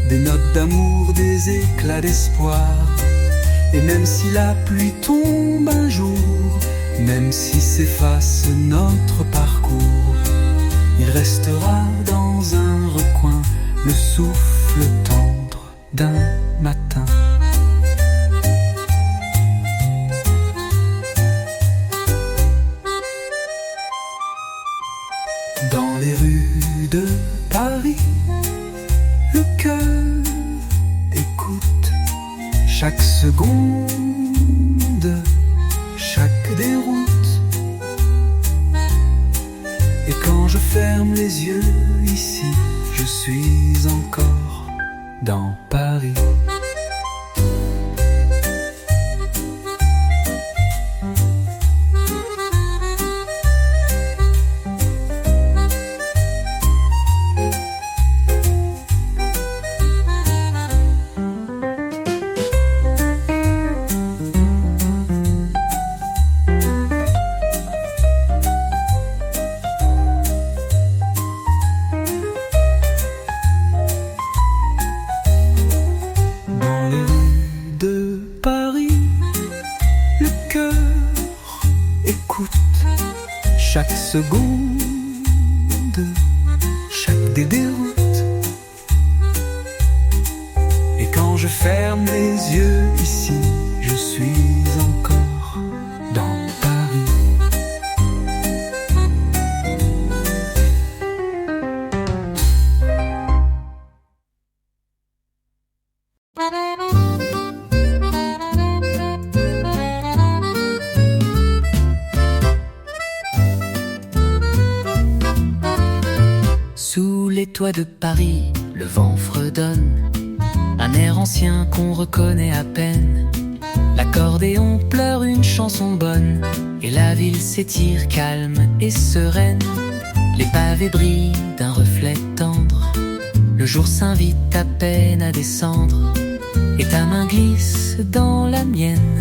des notes d'amour, des éclats d'espoir. Et même si la pluie tombe un jour, même si s'efface notre parcours, il restera dans un recoin le souffle tendre d'un matin. Dans les rues de Paris, le cœur écoute chaque seconde, chaque déroute. Et quand je ferme les yeux ici, je suis encore dans Paris. Chaque seconde, chaque déroute. Et quand je ferme les yeux ici, je suis encore dans Paris. Sous les toits de Paris, le vent fredonne, un air ancien qu'on reconnaît à peine. L'accordéon pleure une chanson bonne, et la ville s'étire calme et sereine. Les pavés brillent d'un reflet tendre, le jour s'invite à peine à descendre, et ta main glisse dans la mienne,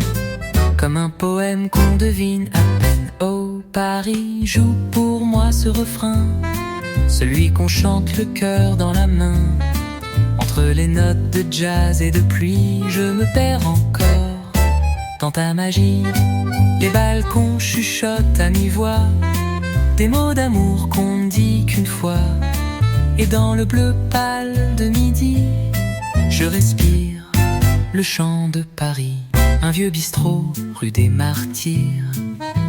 comme un poème qu'on devine à peine. Oh Paris, joue pour moi ce refrain, celui qu'on chante le cœur dans la main. Entre les notes de jazz et de pluie, je me perds encore dans ta magie. Les balcons chuchotent à mi-voix des mots d'amour qu'on ne dit qu'une fois. Et dans le bleu pâle de midi, je respire le chant de Paris. Un vieux bistrot, rue des Martyrs.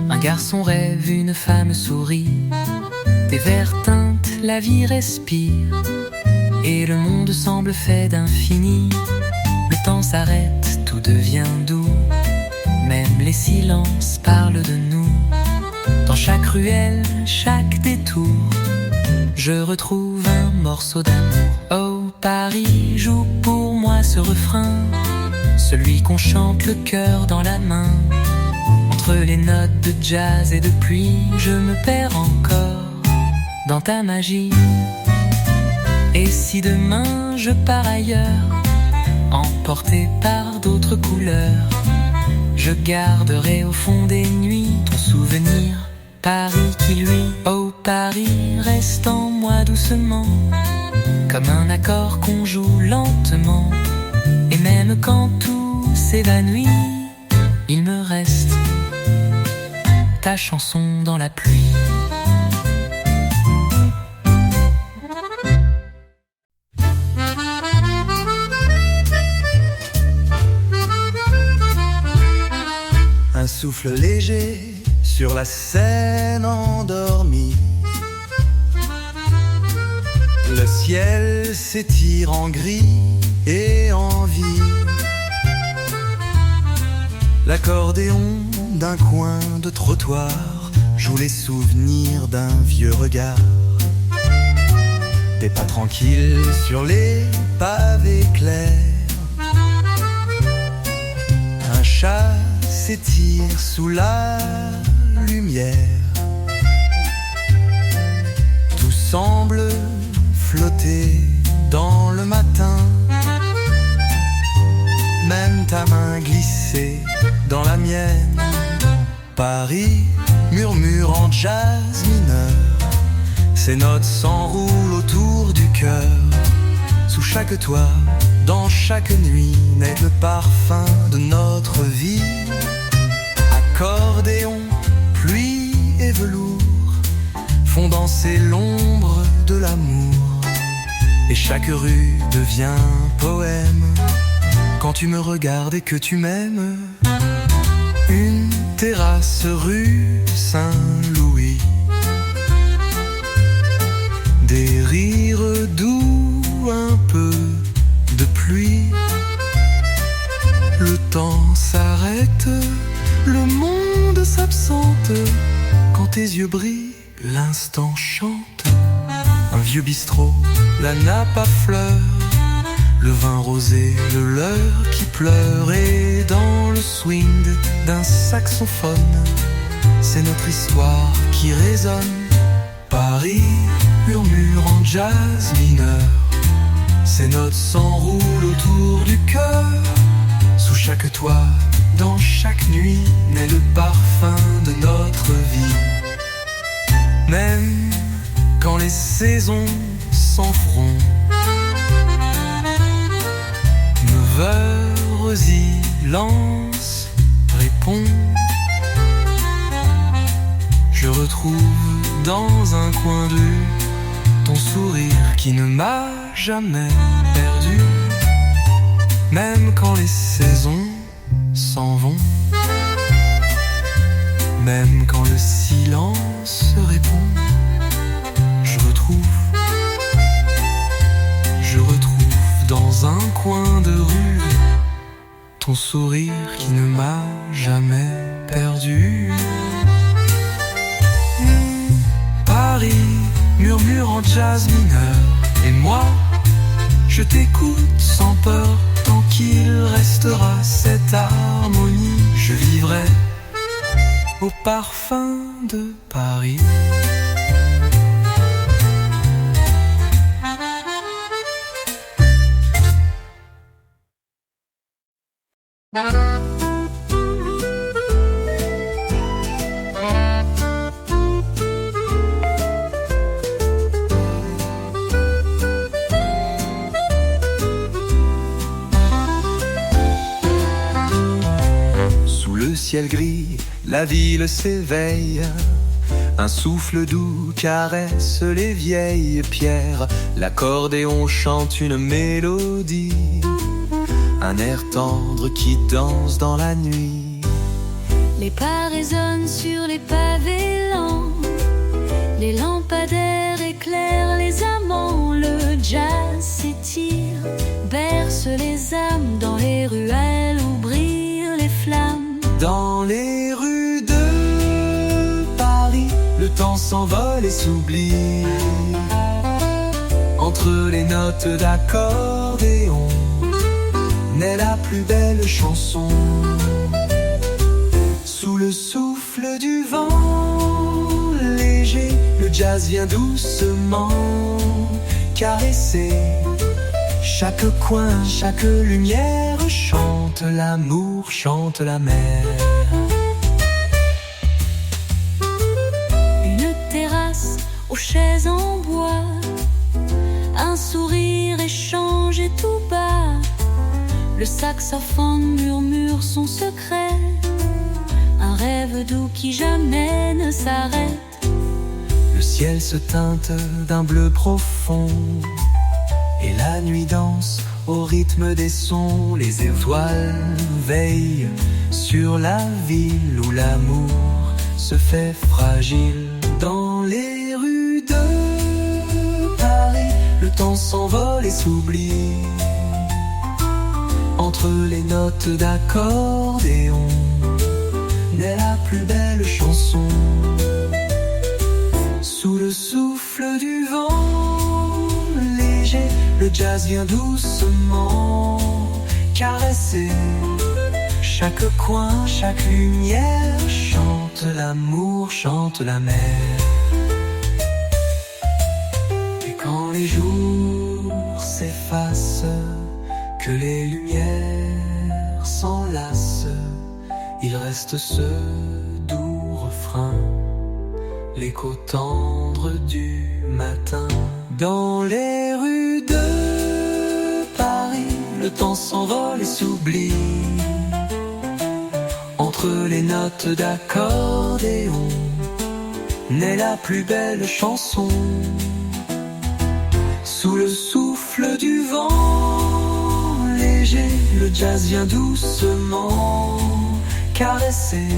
Un garçon rêve, une femme sourit. Des verres teintent, la vie respire, et le monde semble fait d'infini. Le temps s'arrête, tout devient doux, même les silences parlent de nous. Dans chaque ruelle, chaque détour, je retrouve un morceau d'amour. Oh Paris, joue pour moi ce refrain, celui qu'on chante le cœur dans la main. Entre les notes de jazz et de pluie, je me perds encore dans ta magie. Et si demain je pars ailleurs, emporté par d'autres couleurs, je garderai au fond des nuits ton souvenir. Paris qui lui, oh Paris, reste en moi doucement, comme un accord qu'on joue lentement. Et même quand tout s'évanouit, il me reste ta chanson dans la pluie. Un souffle léger sur la Seine endormie. Le ciel s'étire en gris et en vie. L'accordéon d'un coin de trottoir joue les souvenirs d'un vieux regard. Des pas tranquilles sur les pavés clairs. Un chat s'étire sous la lumière. Tout semble flotter dans le matin. Même ta main glissée dans la mienne. Paris murmure en jazz mineur. Ses notes s'enroulent autour du cœur. Sous chaque toit, dans chaque nuit, naît le parfum de notre vie. Accordéon, pluie et velours font danser l'ombre de l'amour. Et chaque rue devient poème quand tu me regardes et que tu m'aimes. Une terrasse rue Saint-Louis, des rires doux, un peu de pluie. Le temps s'arrête, le monde s'absente. Quand tes yeux brillent, l'instant chante. Un vieux bistrot, la nappe à fleurs, le vin rosé, le leurre qui pleure. Et dans le swing d'un saxophone, c'est notre histoire qui résonne. Paris murmure en jazz mineur. Ces notes s'enroulent autour du cœur. Sous chaque toit, dans chaque nuit, naît le parfum de notre vie. Même quand les saisons s'en feront, silence répond. Je retrouve dans un coin de rue ton sourire qui ne m'a jamais perdu. Même quand les saisons s'en vont, même quand le silence répond, je retrouve dans un coin de rue ton sourire qui ne m'a jamais perdu. Paris murmure en jazz mineur, et moi je t'écoute sans peur. Tant qu'il restera cette harmonie, je vivrai au parfum de Paris. Sous le ciel gris, la ville s'éveille. Un souffle doux caresse les vieilles pierres. L'accordéon chante une mélodie, un air tendre qui danse dans la nuit. Les pas résonnent sur les pavés lents, les lampadaires éclairent les amants. Le jazz s'étire, berce les âmes dans les ruelles où brillent les flammes. Dans les rues de Paris, le temps s'envole et s'oublie. Entre les notes d'accordéon naît la plus belle chanson. Sous le souffle du vent léger, le jazz vient doucement caresser chaque coin, chaque lumière. Chante l'amour, chante la mer. Une terrasse aux chaises en bois, un sourire échangé tout bas. Le saxophone murmure son secret, un rêve doux qui jamais ne s'arrête. Le ciel se teinte d'un bleu profond et la nuit danse au rythme des sons. Les étoiles veillent sur la ville où l'amour se fait fragile. Dans les rues de Paris, le temps s'envole et s'oublie. Entre les notes d'accordéon naît la plus belle chanson. Sous le souffle du vent léger, le jazz vient doucement caresser chaque coin, chaque lumière. Chante l'amour, chante la mer. Et quand les jours s'effacent, que les lumières s'enlacent, il reste ce doux refrain, l'écho tendre du matin. Dans les rues de Paris, le temps s'envole et s'oublie. Entre les notes d'accordéon naît la plus belle chanson. Sous le souffle du vent léger, le jazz vient doucement caresser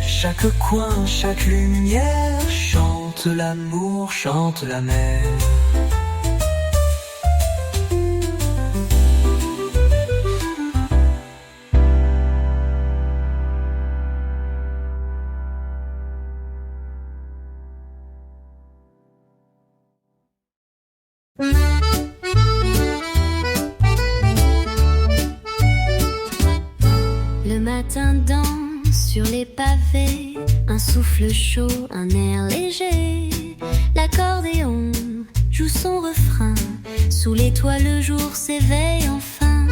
chaque coin, chaque lumière. Chante l'amour, chante la mer. Le matin danse sur les pavés, un souffle chaud, un air léger. L'accordéon joue son refrain, sous les toits le jour s'éveille enfin.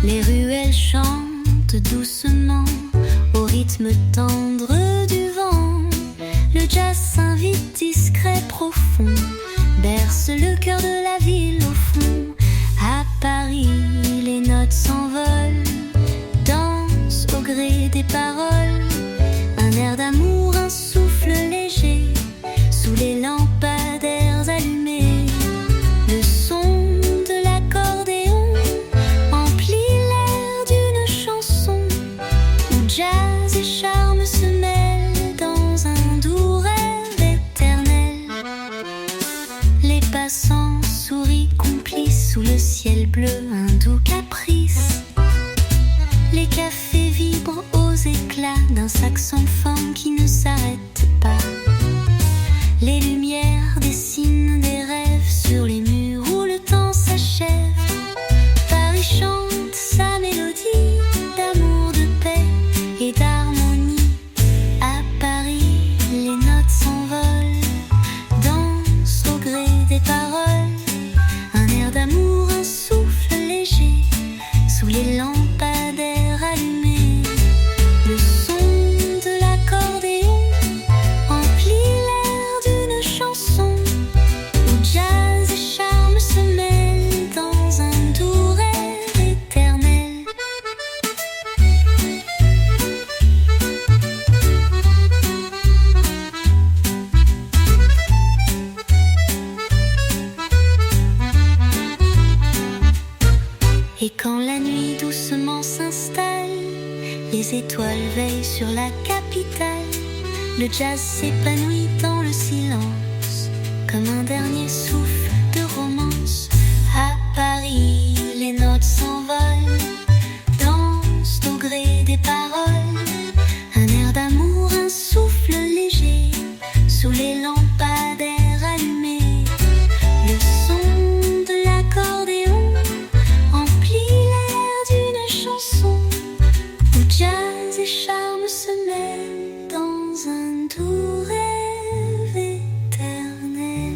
Les ruelles chantent doucement au rythme tendre du vent. Le jazz s'invite discret, profond, berce le cœur de la ville au fond. À Paris, les notes s'envolent, dansent au gré des paroles. Un air d'amour, un souffle léger, sous les lampadaires allumés. Le son de l'accordéon emplit l'air d'une chanson, où jazz et charme se mêlent dans un doux rêve éternel. Les passants sourient complices sous le ciel bleu, un doux caprice. Les cafés vibrent aux éclats d'un saxophone qui ne s'arrête pas. Les lumières dessinent des rêves sur les murs où le temps s'achève. Paris chante sa mélodie d'amour, de paix et d'harmonie. À Paris, les notes s'envolent, dansent au gré des paroles. Un air d'amour, un souffle léger, sous les lampadaires allumés. Le son de l'accordéon emplit l'air d'une chanson, où jazz et charme se mêlent dans un doux rêve éternel. Et quand la nuit doucement s'installe, les étoiles veillent sur la capitale. Le jazz s'épanouit dans le silence, comme un dernier souffle de romance. À Paris, les notes s'envolent, dansent au gré des paroles. et charme se mêlent dans un doux rêve éternel.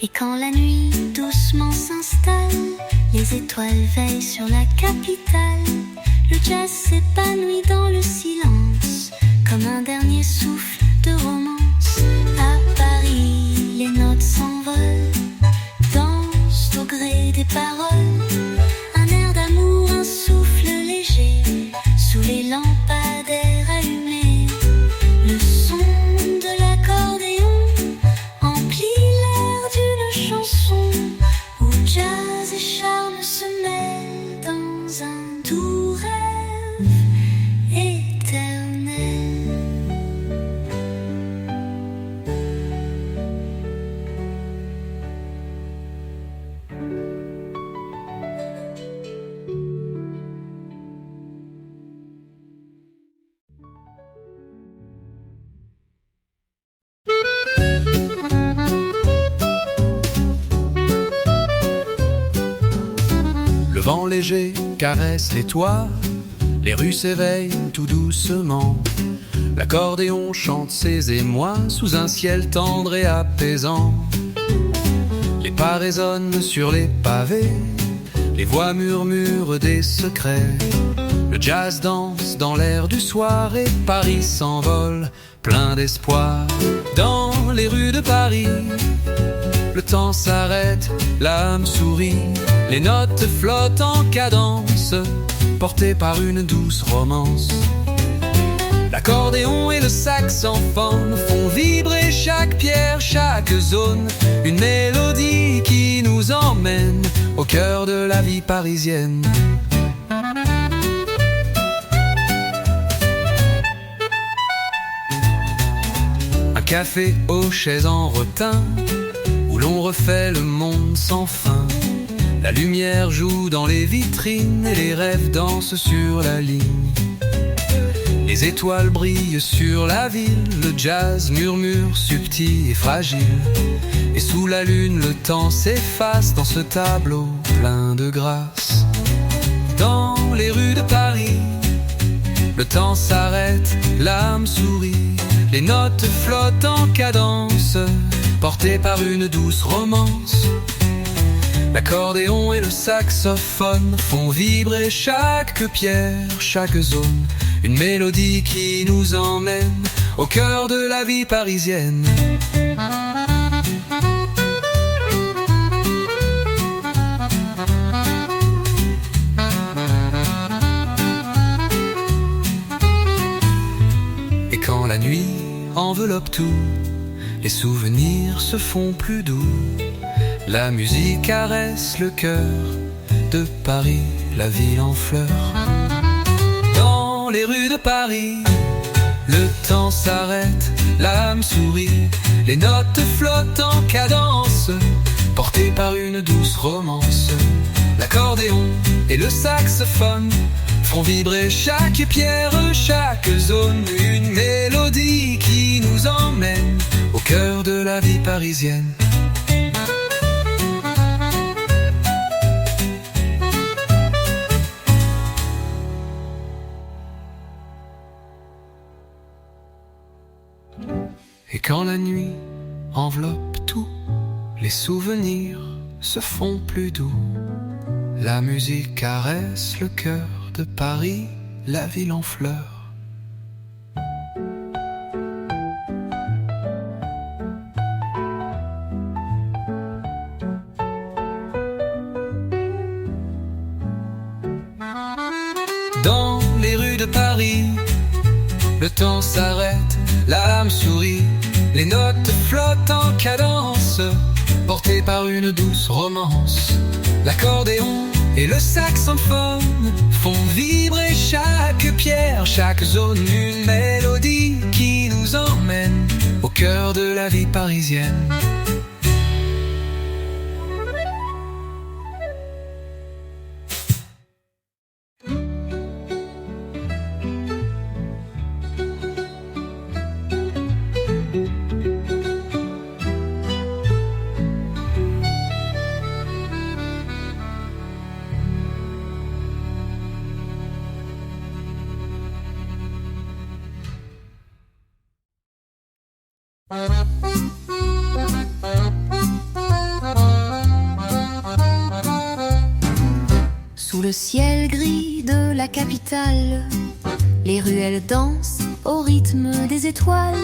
Et quand la nuit doucement s'installe, les étoiles veillent sur la capitale. Le jazz s'épanouit dans le silence, comme un dernier souffle de romance. À Paris, les notes s'envolent, dansent au gré des paroles. Un air d'amour, un souffle léger, sous les lampadaires allumés. Le son de l'accordéon emplit l'air d'une chanson, où jazz et charme se mêlent dans un doux rêve éternel. Le vent léger caresse les toits, les rues s'éveillent tout doucement. L'accordéon chante ses émois sous un ciel tendre et apaisant. Les pas résonnent sur les pavés, les voix murmurent des secrets. Le jazz danse dans l'air du soir et Paris s'envole plein d'espoir. Dans les rues de Paris, le temps s'arrête, l'âme sourit. Les notes flottent en cadence, portées par une douce romance. L'accordéon et le saxophone font vibrer chaque pierre, chaque zone. Une mélodie qui nous emmène au cœur de la vie parisienne. Un café aux chaises en rotin, où l'on refait le monde sans fin. La lumière joue dans les vitrines et les rêves dansent sur la ligne. Les étoiles brillent sur la ville, le jazz murmure subtil et fragile. Et sous la lune, le temps s'efface dans ce tableau plein de grâce. Dans les rues de Paris, le temps s'arrête, l'âme sourit. Les notes flottent en cadence, portées par une douce romance. L'accordéon et le saxophone font vibrer chaque pierre, chaque zone. Une mélodie qui nous emmène au cœur de la vie parisienne. Et quand la nuit enveloppe tout, les souvenirs se font plus doux. La musique caresse le cœur de Paris, la ville en fleurs. Dans les rues de Paris, le temps s'arrête, l'âme sourit. Les notes flottent en cadence, portées par une douce romance. L'accordéon et le saxophone font vibrer chaque pierre, chaque zone. Une mélodie qui nous emmène au cœur de la vie parisienne. Et quand la nuit enveloppe tout, les souvenirs se font plus doux. La musique caresse le cœur de Paris, la ville en fleurs. Dans les rues de Paris, le temps s'arrête, l'âme sourit. Les notes flottent en cadence, portées par une douce romance. L'accordéon et le saxophone font vibrer chaque pierre, chaque zone. Une mélodie qui nous emmène au cœur de la vie parisienne. Sous le ciel gris de la capitale, les ruelles dansent au rythme des étoiles.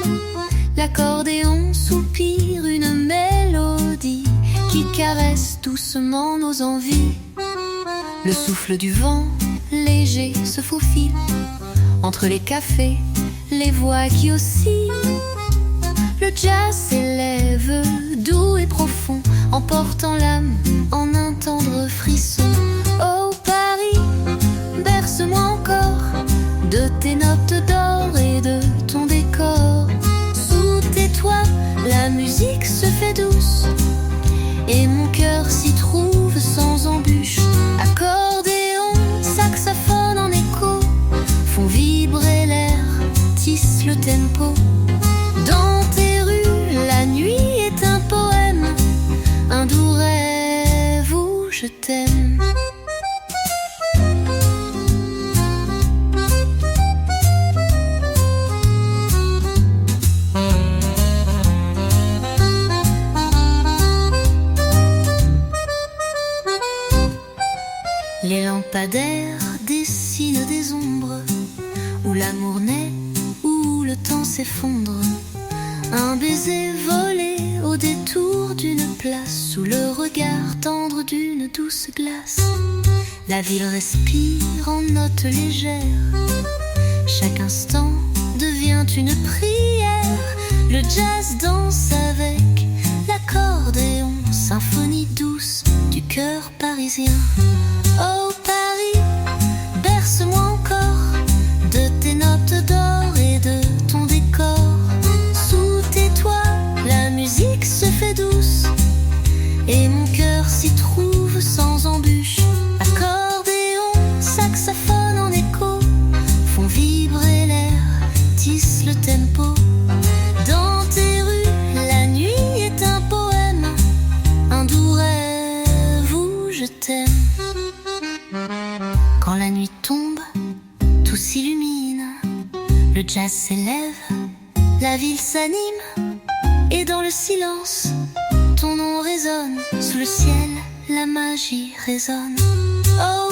L'accordéon soupire une mélodie qui caresse doucement nos envies. Le souffle du vent léger se faufile entre les cafés, les voix qui oscillent. Le jazz s'élève doux et profond, emportant l'âme en un tendre frisson. Oh Paris, berce-moi encore de tes notes d'or et de ton décor. Sous tes toits, la musique se fait douce et mon cœur s'y trouve sans embûche. Accordéon, saxophone en écho font vibrer l'air, tissent le tempo. Dans tes rues, la nuit est un poème, un doux rêve où je t'aime. Les lampadaires dessinent des ombres où l'amour naît, où le temps s'effondre. Un baiser volé au détour d'une place, sous le regard tendre d'une douce glace. La ville respire en notes légères, chaque instant devient une prière. Le jazz danse avec l'accordéon, symphonie douce du cœur parisien. Oh Paris, berce-moi encore de tes notes d'or et de ton décor. Sous tes toits, la musique se fait douce et mon cœur s'y trouve sans embûche. Accordéon, saxophone en écho font vibrer l'air, tissent le tempo. Dans tes rues, la nuit est un poème, un doux rêve où je t'aime. Quand la nuit tombe, tout s'illumine, le jazz s'élève, la ville s'anime, et dans le silence, ton nom résonne. Sous le ciel, la magie résonne. Oh